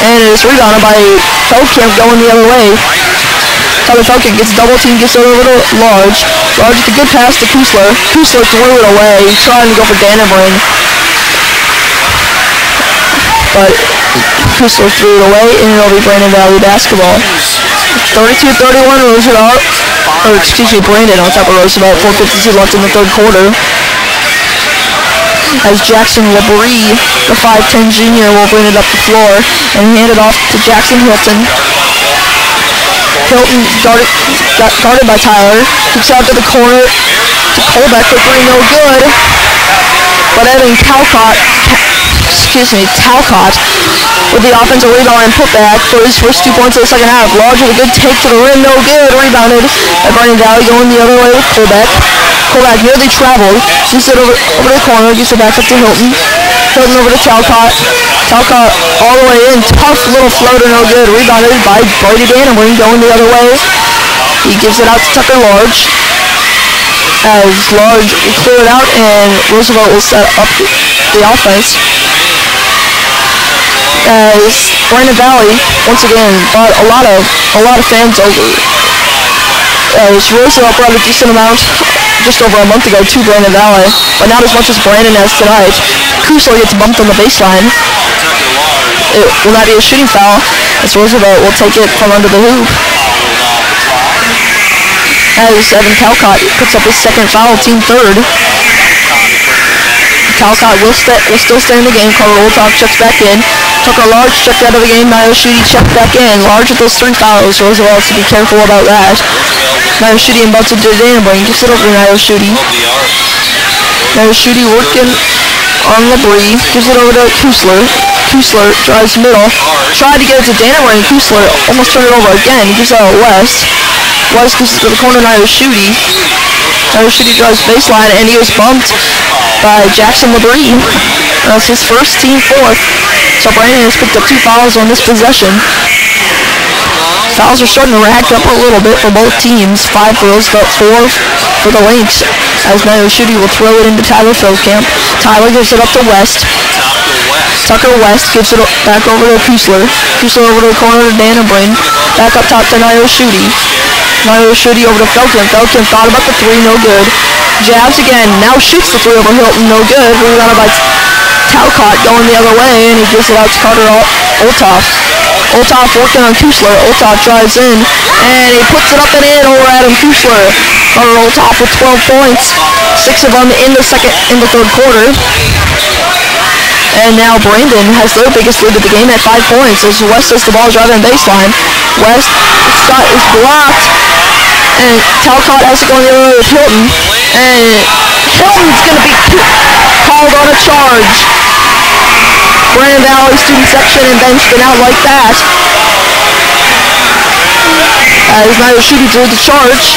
And it is rebounded by Velkamp going the other way. Tyler Velkamp gets double teamed, gets it over to Large. Large with a good pass to Kusler. Kusler threw it away. He's trying to go for Danaway, but Kusler threw it away, and it'll be Brandon Valley basketball. 32-31 Roosevelt, or excuse me, Brandon on top of Roosevelt. 4:52 left in the 3rd quarter. As Jackson LeBrie, the 5'10 junior, will bring it up the floor and hand it off to Jackson Hilton. Hilton got guarded by Tyler. Kicks out to the corner to Colbeck for 3, no good. But Evan Talcott with the offensive rebound and putback for his first 2 points of the second half. Large with a good take to the rim, no good. Rebounded by Brandon Valley, going the other way with Colbeck. Colbeck nearly traveled. Gives it over to the corner, gives it back up to Hilton. Hilton over to Talcott. Talcott all the way in. Tough little floater, no good. Rebounded by Brady Danaway, going the other way. He gives it out to Tucker Large. As Large will clear it out, and Roosevelt will set up the offense. As Brandon Valley once again brought a lot of fans over. As Roosevelt brought a decent amount just over a month ago to Brandon Valley, but not as much as Brandon has tonight. Kusler gets bumped on the baseline. It will not be a shooting foul, as Roosevelt will take it from under the hoop. As Evan Calcott picks up his second foul, team third. Calcott will still stay in the game. Carter Olthoff checks back in. Tucker Large checked out of the game. Nio Schutte checked back in. Large with those 3 fouls. Roosevelt has to be careful about that. Nio Schutte inbounds it to Danenbrain. Gives it over to Nio Schutte. Nio Schutte working on Labrie. Gives it over to Kusler. Kusler drives middle. Tried to get it to Danenbrain. Kusler almost turned it over again. He gives it out West. West gives it to the corner Nio Schutte. Nio Schutte drives baseline, and he was bumped by Jackson Labrie. That's his first, team fourth. So Brandon has picked up 2 fouls on this possession. Fouls are starting to rack up a little bit for both teams. 5 for Roosevelt, 4 for the Lynx. As Nio Schutte will throw it into Tyler Feldkamp. Tyler gives it up to West. Tucker West gives it back over to Kusler. Kusler over to the corner to Danenbrain. Back up top to Nio Schutte. Nio Schutte over to Feldkamp. Feldkamp thought about the 3, no good. Jabs again, now shoots the 3 over Hilton, no good. Rebounded by Calcott going the other way, and he gives it out to Carter Olthoff. Olthoff working on Kusler. Olthoff drives in, and he puts it up and in over Adam Kusler. Carter Olthoff with 12 points, 6 of them in the third quarter. And now Brandon has their biggest lead of the game at 5 points as West has the ball driving baseline. West shot is blocked, and Calcott has to go the other way with Hilton. And Hilton's going to be called on a charge. Brandon Valley student section and benched it out like that. As Nio Schutte drew the charge.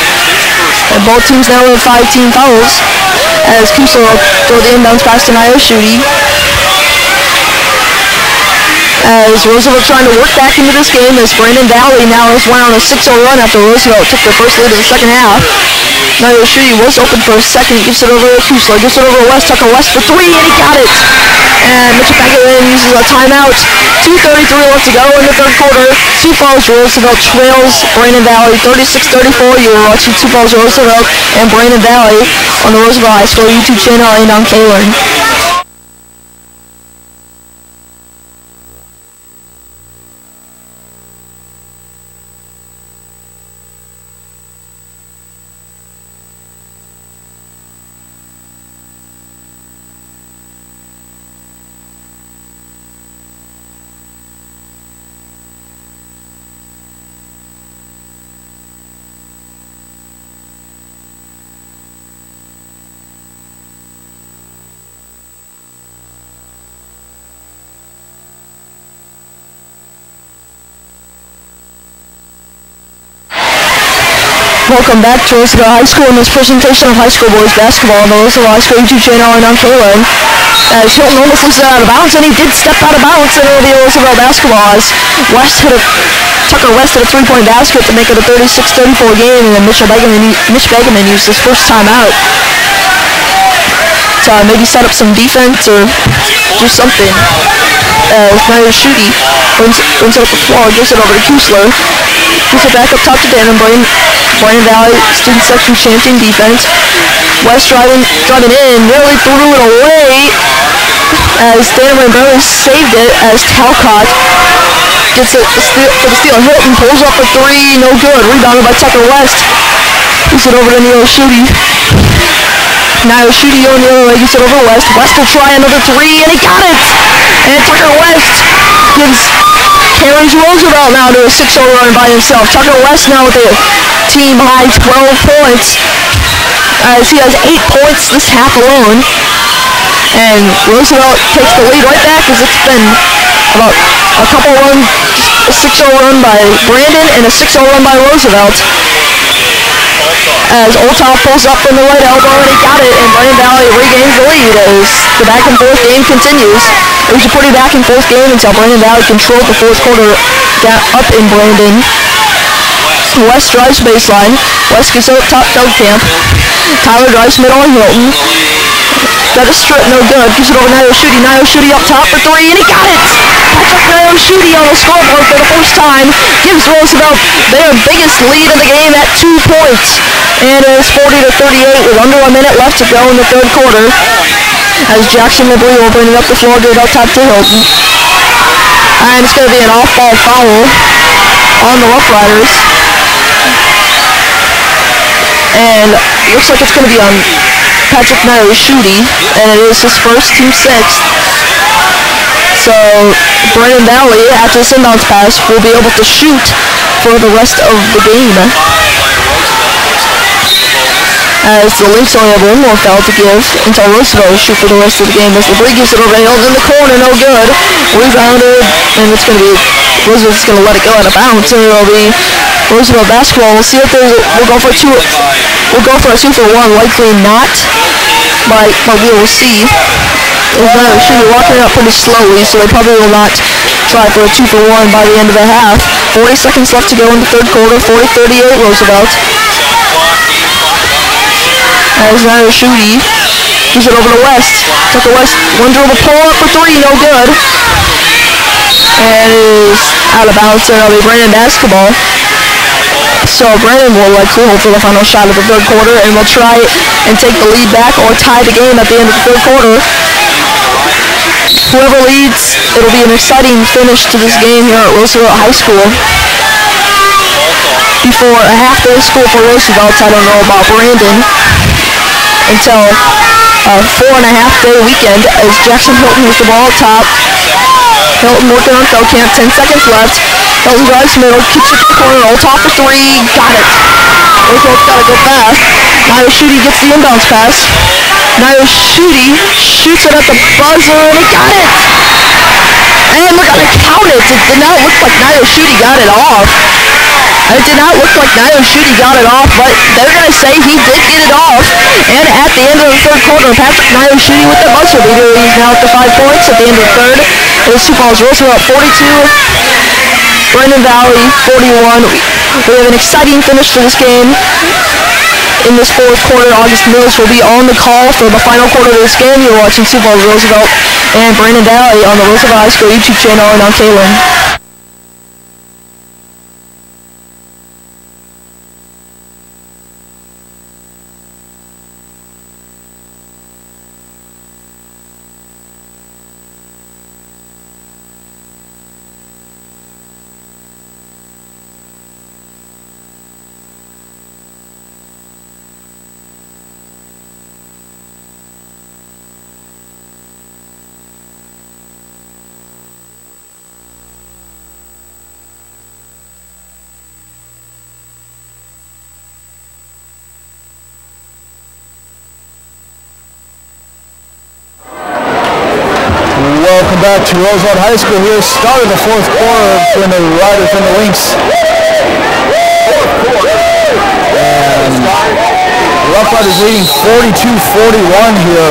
And both teams now have 5 team fouls. As Kusler will throw the inbounds pass to Nio Schutte. As Roosevelt trying to work back into this game as Brandon Valley now has went on a 6-0 run after Roosevelt took their first lead of the second half. Nio Schutte was open for a second, gives it over to Kusler, gives it over to West, Tucker West for 3, and he got it! And Mitchell Beckman uses a timeout. 2:33 left to go in the third quarter. Sioux Falls Roosevelt trails Brandon Valley 36-34. You are watching Sioux Falls Roosevelt and Brandon Valley on the Roosevelt High School YouTube channel and on K-Learn. Welcome back to Roosevelt High School in this presentation of high school boys basketball on the Roosevelt High School YouTube channel and on K-Learn. As Hilton almost loses it out of bounds, and he did step out of bounds, and it'll be Roosevelt basketball as Tucker West hit a 3-point basket to make it a 36-34 game, and then Mitch Begeman used his first timeout to maybe set up some defense or do something. Nio Schutte brings it up the floor, gives it over to Kusler. Gives it back up top to Danenbrain. Brandon Valley student section chanting defense. West driving in, nearly threw it away as Danenbrain barely saved it as Calcott gets it for the steal. Hilton pulls up for 3, no good. Rebounded by Tucker West. Gives it over to Nio Schutte. Nio Schutte on the other way, gives it over West. West will try another 3, and he got it! And Tucker West carries Roosevelt now to a 6-0 run by himself. Tucker West now with a team high 12 points. As he has 8 points this half alone. And Roosevelt takes the lead right back as it's been about a couple runs, a 6-0 run by Brandon and a 6-0 run by Roosevelt. As Olthoff pulls up from the right elbow and he got it, and Brandon Valley regains the lead as the back and forth game continues. It was a pretty back and forth game until Brandon Valley controlled the fourth quarter up in Brandon. West drives baseline. West gets up top Feldkamp. Tyler drives middle on Hilton. Got a strip, no good. Gives it over Nio Schutte. Nio Schutte up top for 3, and he got it! Shooty on the scoreboard for the first time gives Roosevelt their biggest lead of the game at 2 points. And it is 40-38 with under a minute left to go in the third quarter. As Jackson Liberty will bring it up the floor, get it up top to Hilton. And it's going to be an off-ball foul on the Rough Riders. And it looks like it's going to be on Patrick Shooty, and it is his first, team sixth. So Brandon Valley, after this inbounds pass, will be able to shoot for the rest of the game. As the Lynx only have one more foul to give until Roosevelt will shoot for the rest of the game. As LeBrie gives it over to Hilton in the corner, no good. Rebounded, and it's going to be, Roosevelt's going to let it go out of bounds, and it'll be Roosevelt basketball. We'll see if we'll go for a 2-for-1, likely not, but we will see. Shooting walking it up pretty slowly, so they probably will not try for a 2-for-1 by the end of the half. 40 seconds left to go in the third quarter. 40-38 Roosevelt. As Shooty gives it over to West. Tucker West, one dribble pull up for three, no good. And it is out of bounds, so it'll be Brandon basketball. So Brandon will likely hope for the final shot of the third quarter, and will try and take the lead back or tie the game at the end of the third quarter. Whoever leads, it'll be an exciting finish to this game here at Roosevelt High School. Before a half-day of school for Roosevelt, I don't know about Brandon, until a 4.5-day weekend as Jackson Hilton with the ball up top. Hilton working on foul camp, 10 seconds left. Hilton drives middle, kicks it to the corner, all top for three, got it. Roosevelt's got to go fast. Shooty gets the inbounds pass. Shooty shoots it at the buzzer, and he got it. And we're going to count it. It did not look like Shooty got it off. It did not look like Shooty got it off, but they're going to say he did get it off. And at the end of the third quarter, Patrick Shooty with the buzzer beater. He's now up to 5 points at the end of the third. It is Sioux Falls Roosevelt 42, Brandon Valley 41. We have an exciting finish to this game. In this fourth quarter, August Mills will be on the call for the final quarter of this game. You're watching Sioux Falls Roosevelt and Brandon Valley on the Roosevelt High School YouTube channel and on Kalen. Welcome back to Roosevelt High School here. Started the fourth quarter from the Riders and the Lynx. And Rough Riders leading 42-41 here.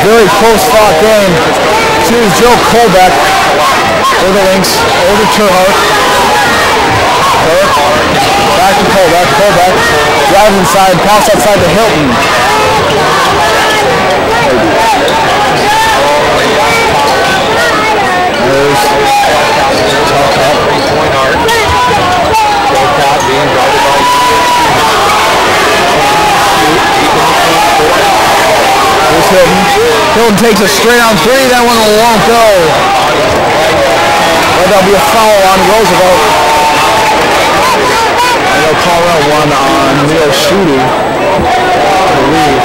Very close fought game. Here's Joe Colbeck for the Lynx. Over to Turhart. Back to Colbeck. Colbeck drives inside, pass outside to Hilton. There's three-point arc. Talcott being guarded by Here's Hilton. Hilton takes a straight on three. That one won't go. But there'll be a foul on Roosevelt. And they'll call out one on Neil Shooty. I believe.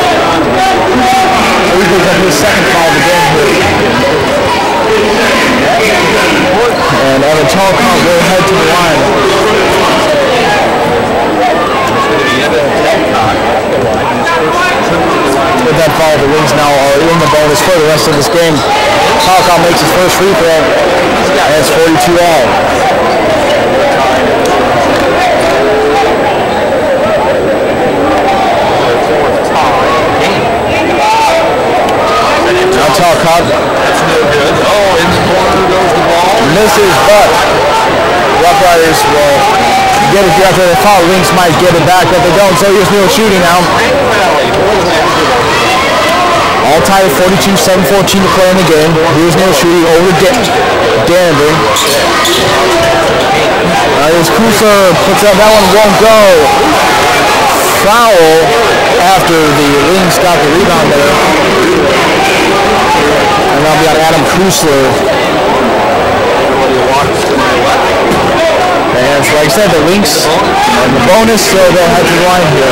He's going to get his second foul of the game here. And Evan Talcott will head to the line. With that foul, the Wings now are in the bonus for the rest of this game. Talcott makes his first free throw, and it's 42 all. Now Talcott. That's no good. Oh, in the corner goes the ball. Misses, but Rough Riders will get it after the foul. Wings might get it back, but they don't. So here's Neil Shooty now. All tied at 42, 7:14 to play in the game. Here's Neil shooting over to Danbury. As Kusler puts up, that one won't go. Foul after the Wings got the rebound there. And now we got Adam Kusler. And so like I said, the Lynx on the bonus, so they'll have to line here.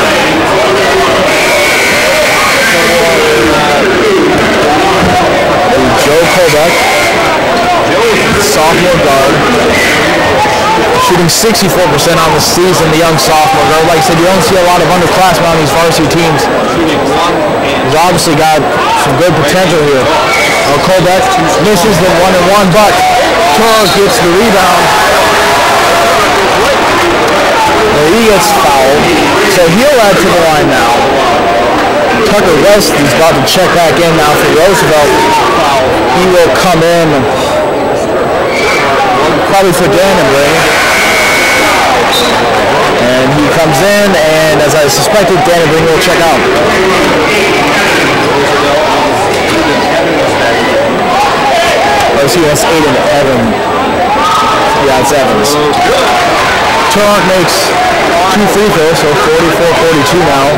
Joe Kolbeck, sophomore guard, shooting 64% on the season, the young sophomore guard. Like I said, you don't see a lot of underclassmen on these varsity teams. He's obviously got some good potential here. Kolbeck misses the 1-and-1, but Turok gets the rebound. He gets fouled, so he'll add to the line now. Tucker West is about to check back in now for Roosevelt. He will come in, probably for Danbury. And he comes in, and as I suspected, Danbury will check out. Let's see, that's Aiden Evans. Yeah, it's Evans. Turok makes 2 free throws, so 44-42 now.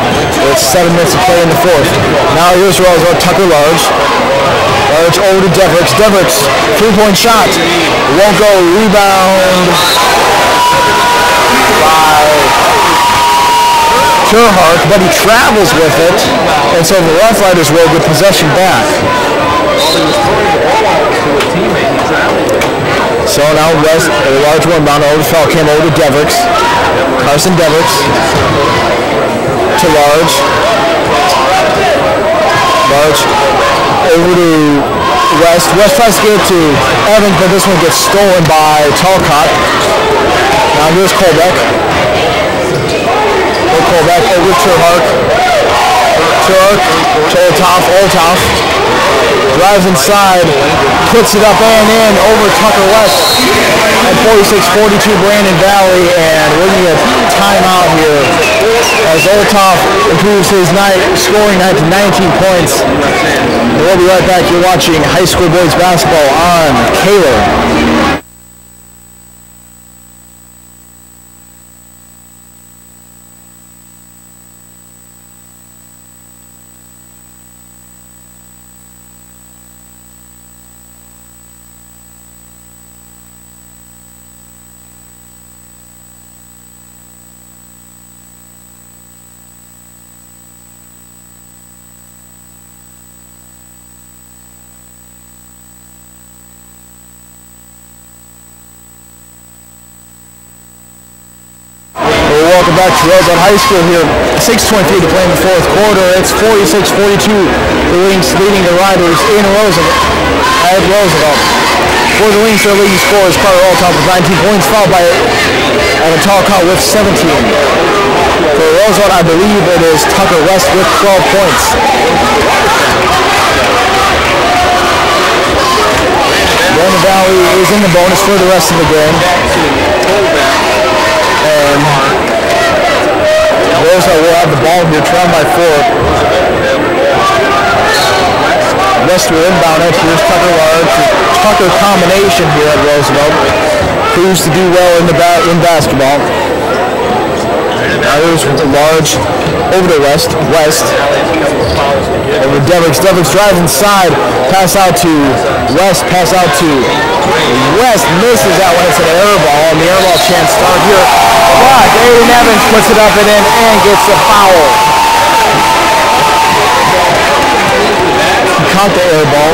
It's 7 minutes to play in the fourth. Now here's Roosevelt, Tucker Large. Large over to Devericks. Devericks, 3-point shot. Won't go. Rebound by Turok, but he travels with it, and so the Rough Riders will get possession back. So now West, a large one bound over the foul came over to Devericks. Carson Devericks to Large. Large over to West. West tries to get to Evans, but this one gets stolen by Talcott. Now here's Kolbeck. Kolbeck over to Hark. Turok to Olthoff. Drives inside, puts it up and in over Tucker West at 46-42 Brandon Valley, and we're going to get timeout here as Olthoff improves his scoring night to 19 points. And we'll be right back. You're watching high school boys basketball on Kaler. Welcome back to Roosevelt High School here. 6:23 to play in the fourth quarter. It's 46-42. The Wings leading the Riders in Roosevelt. At Roosevelt. For the Wings, their leading scorer is Carter Olthoff with 19 points, followed by Evan Talcott with 17. For Roosevelt, I believe it is Tucker West with 12 points. Brandon Valley is in the bonus for the rest of the game. And Roosevelt will have the ball here, trailing by 4. West will inbound it. Here's Tucker Large. Tucker combination here at Roosevelt. Proves to do well in basketball. Now here's Large over to West. Over to Devericks. Devericks drives inside. Pass out to West. Pass out to West. Misses that one. It's an air ball. And the air ball chance start here. But Aiden Evans puts it up and in and gets the foul. He caught the air ball.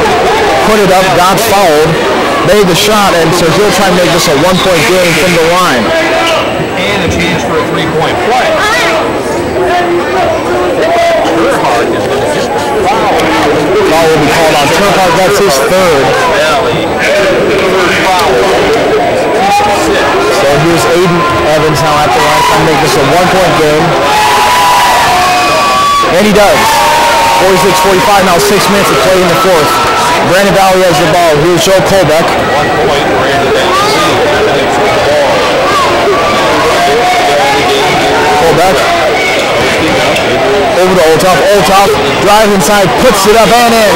Put it up. Got fouled. Made the shot. And so he'll try and make this a 1-point game from the line. And a chance for a 3-point play. Foul will be called on Turcotte. That's his third. So here's Aiden Evans now at the line trying to make this a 1-point game. And he does. 46-45 now, 6 minutes to play in the fourth. Brandon Valley has the ball. Here's Joe Kolbeck. Kolbeck. Over to Olthoff. Olthoff drives inside, puts it up and in.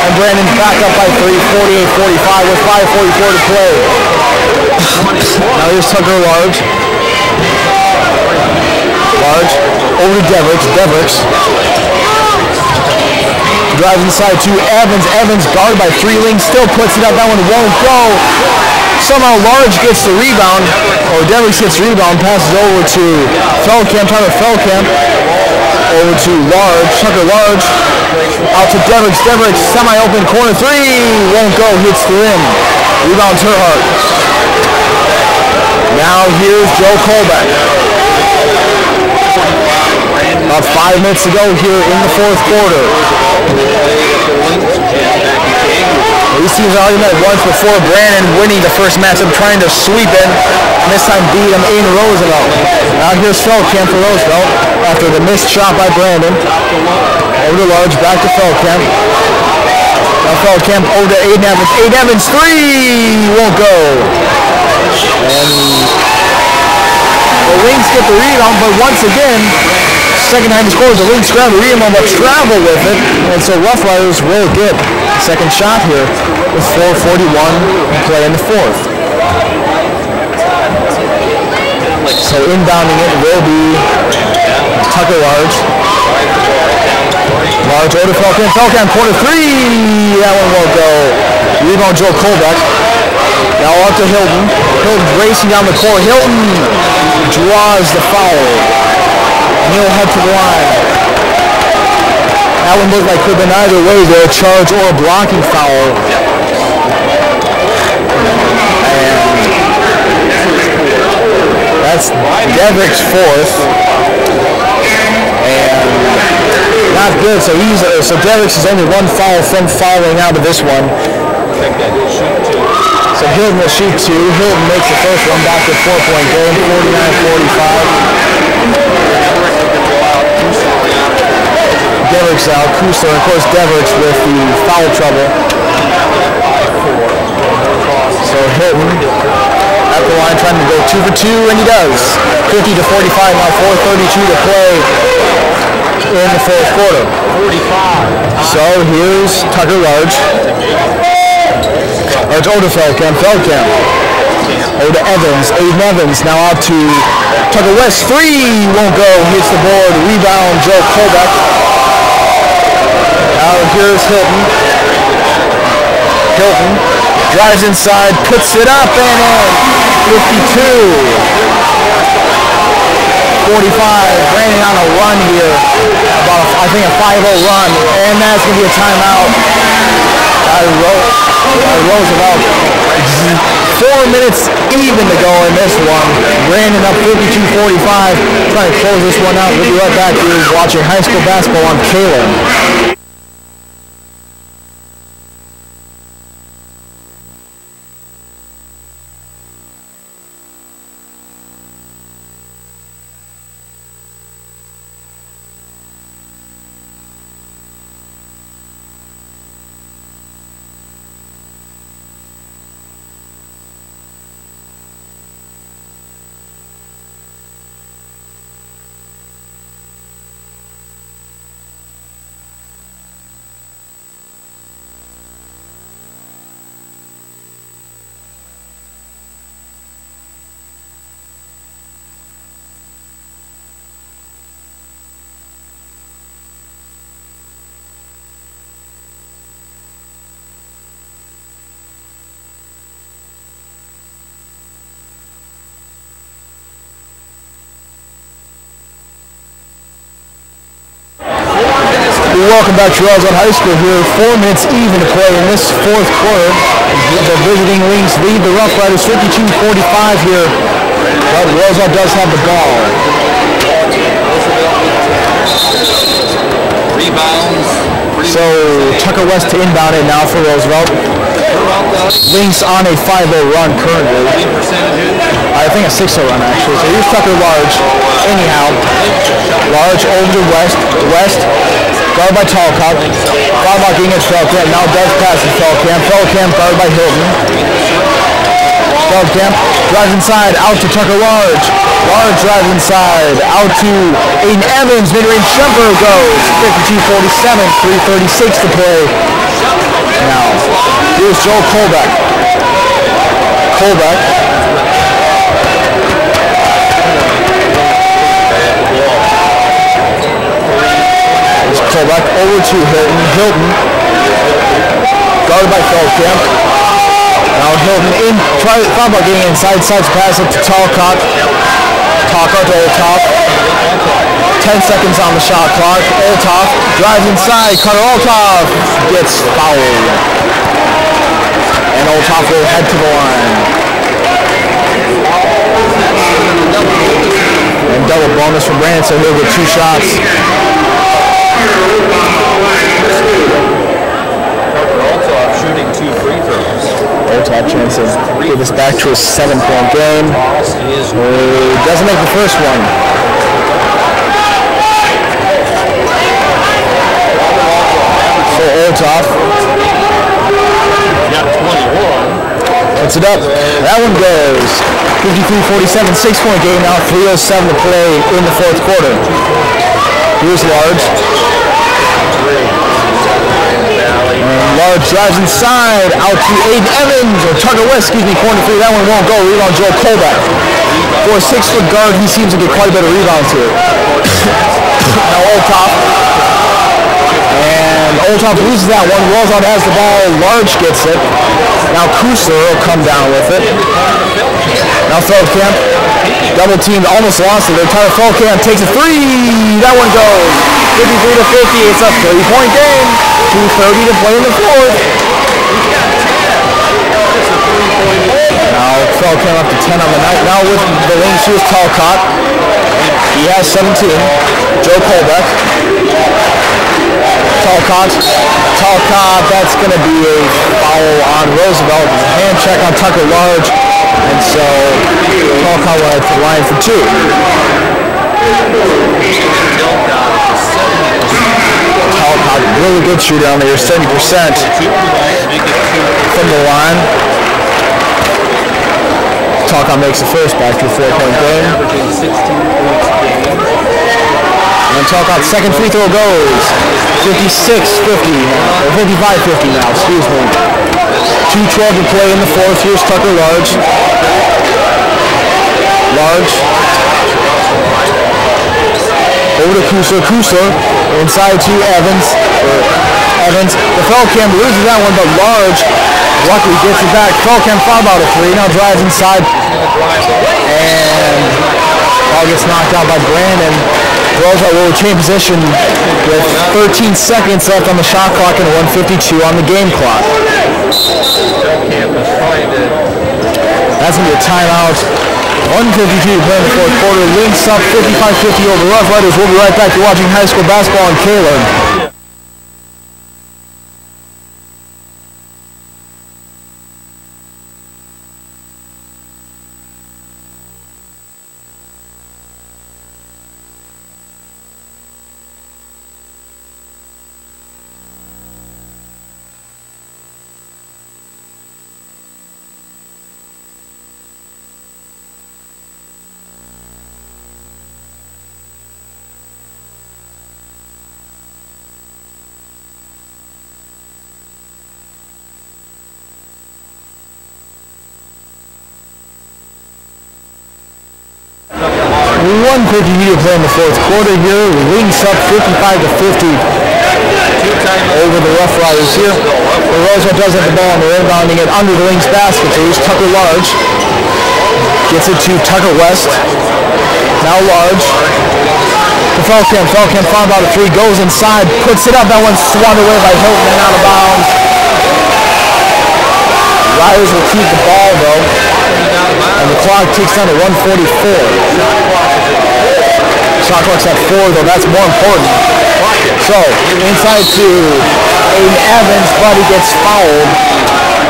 And Brandon back up by 3, 48-45 with 5:44 to play. Now here's Tucker Large. Large over to Devricks. Drives inside to Evans. Evans guarded by 3 Links, still puts it up. That one won't go. Somehow Large gets the rebound, or Devricks gets the rebound, passes over to Feldkamp, Tyler Feldkamp. Over to Large, Tucker Large, out to Devricks, semi-open corner 3, won't go, hits the rim. Rebound Terhart. Now here's Joe Colbeck. About 5 minutes to go here in the fourth quarter. These teams already met once before. Brandon winning the first matchup, trying to sweep it, and this time beat him in Roosevelt. Now here's Feldkamp for Roosevelt after the missed shot by Brandon. Over to Large, back to Feldkamp. Now Feldkamp over to Aiden Evans. Aiden Evans 3 won't go. And the Lynx get the rebound, but once again, second time he scores, the Lynx grab the rebound but travel with it, and so Rough Riders will get the second shot here with 4:41 play in the fourth. So inbounding it will be Tucker Large. Large over to Feldkamp. Feldkamp corner 3. That one won't go. Rebound Joe Colbeck. Now up to Hilton. Hilton racing down the court. Hilton draws the foul. And he'll head to the line. That one looked like could have been either way there, a charge or a blocking foul. And that's Devricks' fourth. And not good, so Devricks is only one foul from fouling out of this one. So Hilton will shoot 2. Hilton makes the first one back to 4-point game, 49-45. Devricks out, Kusler, of course Devricks with the foul trouble. So Hilton at the line trying to go 2 for 2, and he does. 50-45, now 4:32 to play in the fourth quarter. So here's Tucker Large. Large over to Feldkamp. Over to Evans. Aiden Evans now out to Tucker West. 3 won't go. Hits the board. Rebound Joe Colbeck. Now here's Hilton. Hilton drives inside, puts it up and in. 52-45. Brandon on a run here. About I think a 5-0 run, and that's going to be a timeout. Roosevelt. 4 minutes even to go in this one. Brandon up 52-45. Trying to close this one out. We'll be right back here watching high school basketball on Kayla. Welcome back to Roosevelt High School here. 4 minutes even to play in this fourth quarter. The visiting Lynx lead the Rough Riders 52-45 here. But Roosevelt does have the ball. Rebounds. So Tucker West to inbound it now for Roosevelt. Lynx on a 5-0 run currently. I think a 6-0 run actually. So here's Tucker Large. Anyhow, Large over to West. Guarded by Talcott. Guarded by Feldkamp. Now does pass to Feldkamp. Feldkamp guarded by Hilton. Feldkamp drives inside, out to Tucker Large. Large drives inside, out to Aiden Evans. Mid-range jumper goes. 52-47, 3:36 to play. Now, here's Joel Colbeck. Colbeck over to Hilton. Guarded by Feldkamp. Now Hilton in, thought about getting inside, sides pass up to Talcott. Talcott to Olthoff. 10 seconds on the shot clock. Olthoff drives inside. Carter Olthoff gets fouled. And Olthoff will head to the line. And double bonus for Brandon, so he'll get 2 shots. Olthoff shooting 2 free throws. Olthoff chance to give this back to a 7-point game. Doesn't make the first one. So Olthoff. Puts it up. That one goes. 53-47, 6-point game now. 3:07 to play in the 4th quarter. Here's Large. And Large drives inside, out to Aiden Evans, or Tucker West, corner 3. That one won't go. Rebound Joel Colbeck. For a 6-foot guard, he seems to get quite a bit of rebounds here. Now Olthoff. And Olthoff loses that one. Roosevelt has the ball. Large gets it. Now Kusler will come down with it. Now Feldkamp. Double teamed, almost lost it. Tyler Feldkamp takes a 3. That one goes. 53-50. It's a 3-point game. 2:30 to play in the 4th. Now Feldkamp up to 10 on the night. Now with the lane shoes, Talcott. He has 17. Joe Colbeck. Talcott, that's going to be a foul on Roosevelt. Hand check on Tucker Large. And so Talcott will head to the line for 2. Talcott, really good shooter on there, 70% from the line. Talcott makes the first back to a 4-point game. And Talcott's second free throw goes. 56-50 now, or 55-50 now, excuse me. 2:12 to play in the 4th. Here's Tucker Large. Over to Kusler. Inside to Evans. The Feldkamp loses that one, but Large luckily gets it back. Feldkamp fouled out a 3. Now drives inside. And ball gets knocked out by Brandon. Roosevelt will retain position with 13 seconds left on the shot clock and 1:52 on the game clock. That's going to be a timeout. 1:52 to play in the 4th quarter. Lynx up 55-50 over Rough Riders. We'll be right back. You're watching high school basketball in Caleb. 1:50 to play in the 4th quarter here. Lynx up 55-50 over the Rough Riders here. Roosevelt does have the ball and they're inbounding it under the Lynx basket. So here's Tucker Large. Gets it to Tucker West. Now Large. To Feldkamp. Feldkamp found out a 3. Goes inside. Puts it up. That one's swung away by Hilton and out of bounds. Riders will keep the ball though. And the clock ticks down to 1:44. Shot clock's at 4 though, that's more important. So, inside to Aiden Evans, but he gets fouled.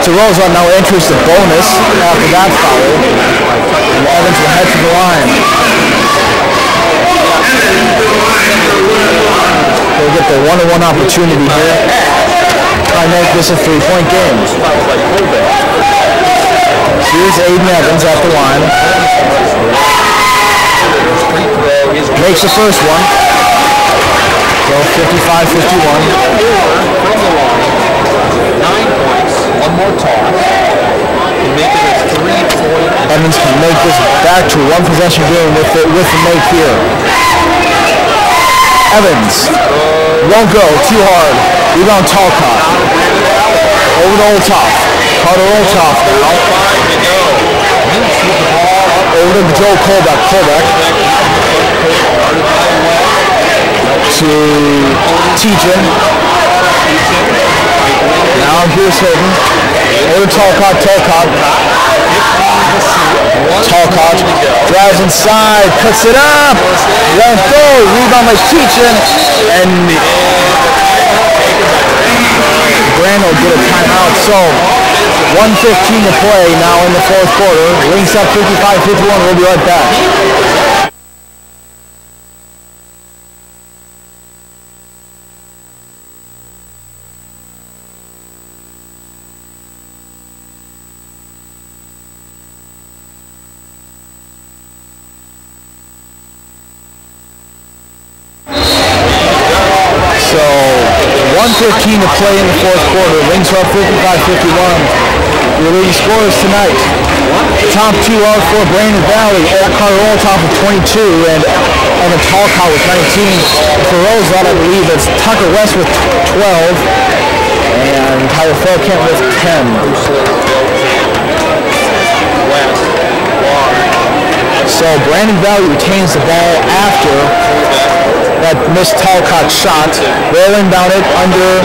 To Roosevelt now enters the bonus after that foul. And Evans will head to the line. They'll get the 1-on-1 opportunity here. Try and make this a 3-point game. Here's Aiden Evans at the line. Makes the first one. So 55-51. From the line, 9 points, one more toss. Can make it a 3-point. Evans can make this back to one possession game with the make here. Evans won't go, too hard. Rebound Talcott. Over to Olthoff. Carter Olthoff now. Over to Joe Colbeck. To Teachin. Now here's Hilton. Over to Talcott. Drives inside, puts it up. Won't go. Rebound by Teachin. And Brand will get a timeout. So 1:15 to play now in the fourth quarter. Lynx up 55-51. We'll be right back. So 1:15 to play in the fourth quarter. Lynx are up 55-51. Your leading scorers tonight. Top two are for Brandon Valley. Carter Olthoff with 22 and Evan Talcott with 19. For Roosevelt, I believe it's Tucker West with 12 and Tyler Feldkamp with 10. So Brandon Valley retains the ball after that missed Talcott shot. They'll inbound it under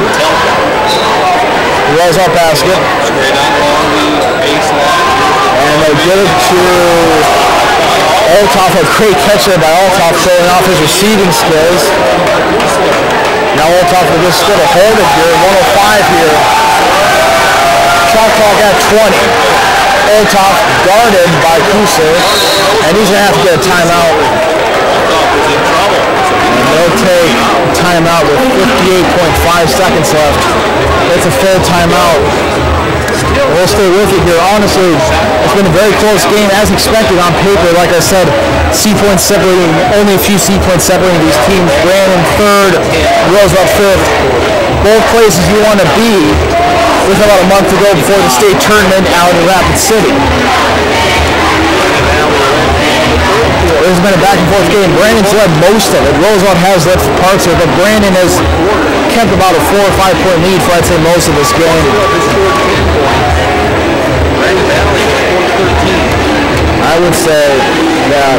the Roosevelt basket. And they get it to Olthoff. A great catch there by Olthoff, showing off his receiving skills. Now Olthoff will just still hold it here. 105 here. Shot clock at 20. Olthoff guarded by Kusser, and he's going to have to get a timeout. And they'll take a timeout with 58.5 seconds left. It's a full timeout. We'll stay with it here. Honestly, it's been a very close game as expected on paper. Like I said, C-points separating, only a few C-points separating these teams. Brandon third, Roosevelt fifth. Both places you want to be with about a month to go before the state tournament out in Rapid City. There's been a back and forth game. Brandon's led most of it. Roosevelt has led parts of it, but Brandon has kept about a 4 or 5 point lead for I'd say most of this game. I would say that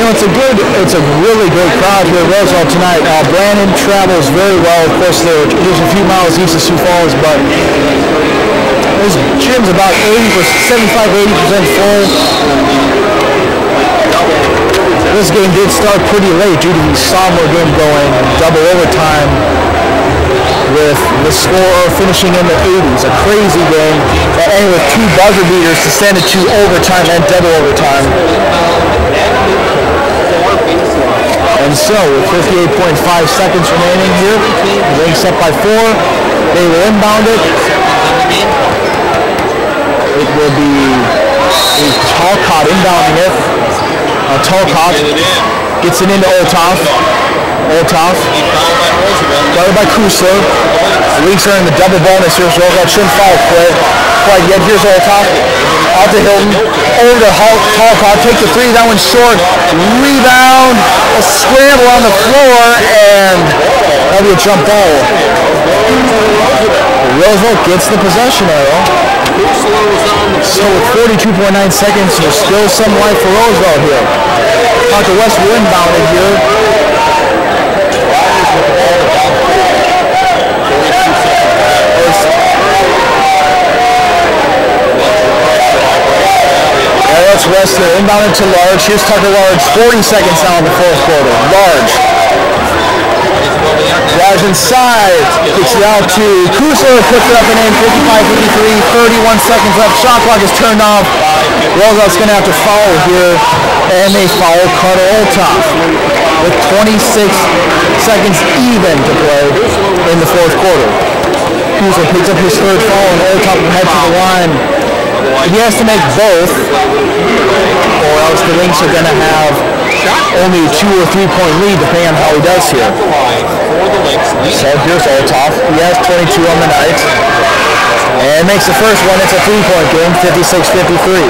it's a really good crowd here at Roosevelt tonight. Brandon travels very well. Of course, they're just a few miles east of Sioux Falls, but this gym's about 75-80% full. This game did start pretty late due to the sophomore game going double overtime with the score finishing in the 80s. A crazy game that ended with 2 buzzer beaters to send it to overtime and double overtime. And so, with 58.5 seconds remaining here, Lynx up by 4. They will inbound it. It will be Talcott inbounding it. Talcott gets it into Olthoff. Guarded by Kusler. Lynx are in the double bonus here, so Roosevelt shouldn't foul quite yet. Here's Olthoff. Out to Hilton. Over to Talcott. Take the 3, that one's short. Rebound. A scramble on the floor, and that'll be a jump ball. Roosevelt gets the possession arrow. So with 42.9 seconds, there's still some life for Roosevelt here. Tucker West will inbound it here. That's West there, inbounded to Large. Here's Tucker Large, 40 seconds now in the fourth quarter. Large. Drives inside, kicks it out to Kusler, puts it up and in, 55-53, 31 seconds left. Shot clock is turned off. Roosevelt's going to have to foul here, and they foul Carter Olthoff with 26 seconds even to play in the fourth quarter. Roosevelt picks up his third foul and Oldtop will head to the line. He has to make both, or else the Lynx are going to have only a 2 or 3 point lead depending on how he does here. So here's Oldtop. He has 22 on the night. And makes the first one. It's a 3-point game, 56-53.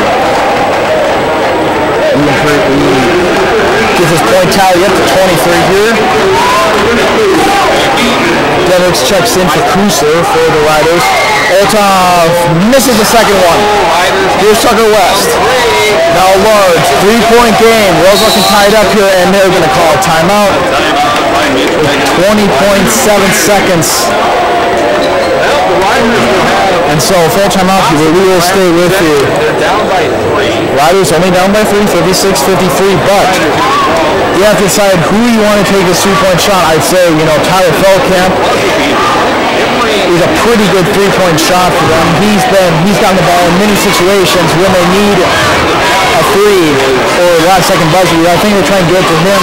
Gets his point tally up to 23 here. Dennis checks in for Cruiser for the Riders. Oldtop misses the second one. Here's Tucker West. Now large, 3-point game. Roosevelt can tie it up here, and they're going to call a timeout with 20.7 seconds. And so full timeout here, we will stay with you. Riders only down by 3, 56-53, but you have to decide who you want to take this 3-point shot. I'd say, Tyler Feldkamp is a pretty good 3-point shot for them. He's gotten the ball in many situations when they need a 3 or last second buzzer. I think they're trying to get to him.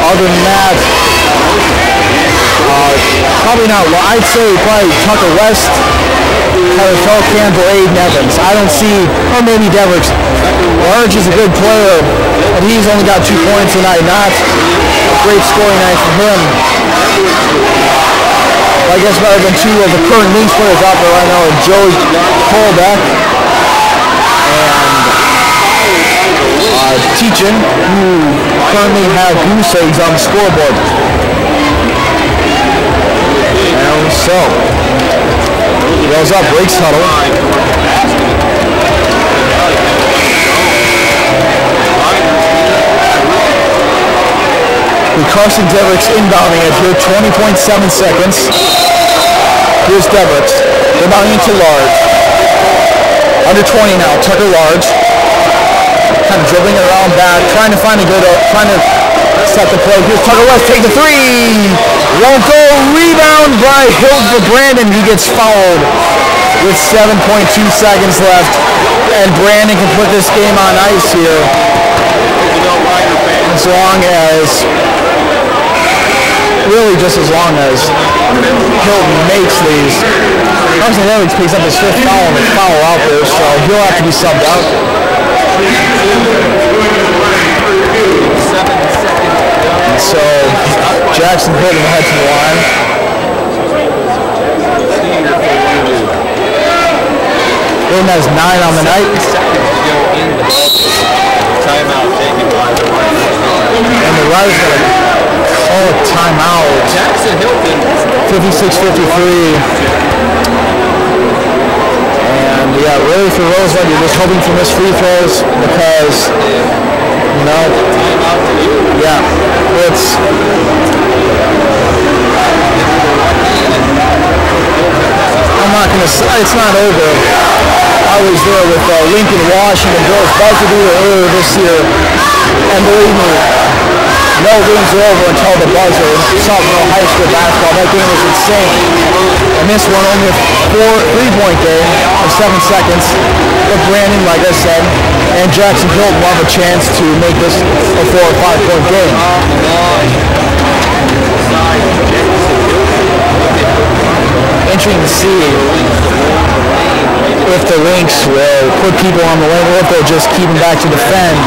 Other than that, probably not. Well, I'd say probably Tucker West, Tyler Feldkamp, or Aiden Evans. I don't see, or maybe Devers. Large is a good player, but he's only got 2 points tonight. Not a great scoring night for him. I guess better than 2 of the current Lynx players out there right now are Joe Colbeck and Teachin, who currently have goose eggs on the scoreboard. And so, rolls up, breaks huddle. Carson Devericks inbounding it here, 20.7 seconds. Here's Devericks, inbounding to Large. Under 20 now, Tucker Large. Kind of dribbling it around back, trying to find a good, trying to set the play. Here's Tucker West, take the 3. Won't go, rebound by Hilton Brandon. He gets fouled with 7.2 seconds left. And Brandon can put this game on ice here. As long as, really just as long as Hilton makes these. Carson Devericks picks up his 5th foul and his foul out there, so he'll have to be subbed out. And so Jackson Hilton will head to the line. Hilton has 9 on the night. Timeout taken by the And the Riders going to call a timeout. Jackson Hilton. 56-53. And yeah, really for Roosevelt, you're just hoping for missed free throws because, yeah, I'm not going to say, it's not over. I was there with Lincoln, Washington, Girls buzzer beater earlier this year, and believe me, no games are over until the buzzer. Summerville High School basketball, that game was insane. And this one only a 3-point game of 7 seconds. But Brandon, like I said, and Jackson Hilton will have a chance to make this a 4 or 5 point game. Entering the sea, if the Lynx will put people on the lane, or if they'll just keep them back to defend.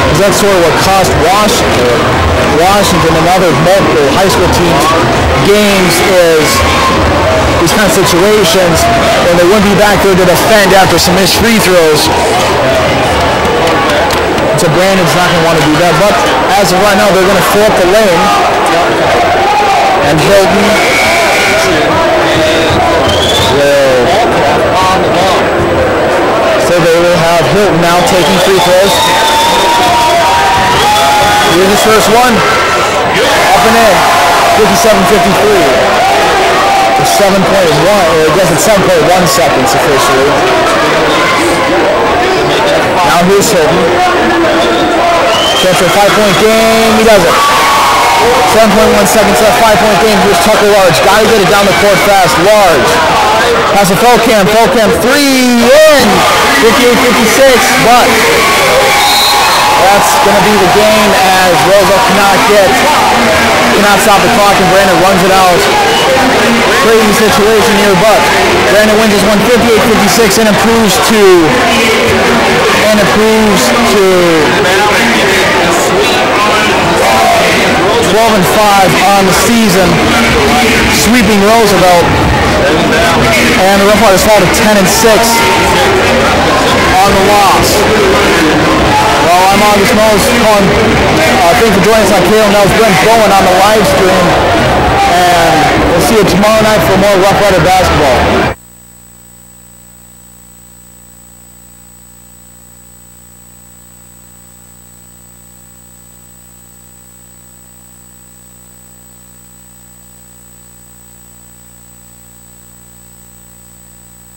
Because that's sort of what cost Washington and other multiple high school teams games, is these kind of situations when they wouldn't be back there to defend after some missed free throws. So Brandon's not going to want to do that. But as of right now, they're going to fill up the lane. And Hilton so they will have Hilton now taking free throws. Here's his first one. Up and in. 57-53. For 7.1, or I guess it's 7.1 seconds officially. Now here's Hilton. Chance for a 5-point game. He does it. 7.1 seconds left, 5-point game. Here's Tucker Large. Got to get it down the court fast. Large. Pass to Feldkamp. 3 in. 58-56, but That's going to be the game as Roosevelt cannot stop the clock, and Brandon runs it out. Crazy situation here, but Brandon wins this one 58-56 and improves to 12-5 on the season, sweeping Roosevelt. And the Rough Riders fall to 10-6 on the loss. Well, I'm August Mose calling. Thanks for joining us on KO. That was Brent Bowen on the live stream. And we'll see you tomorrow night for more Rough Rider basketball.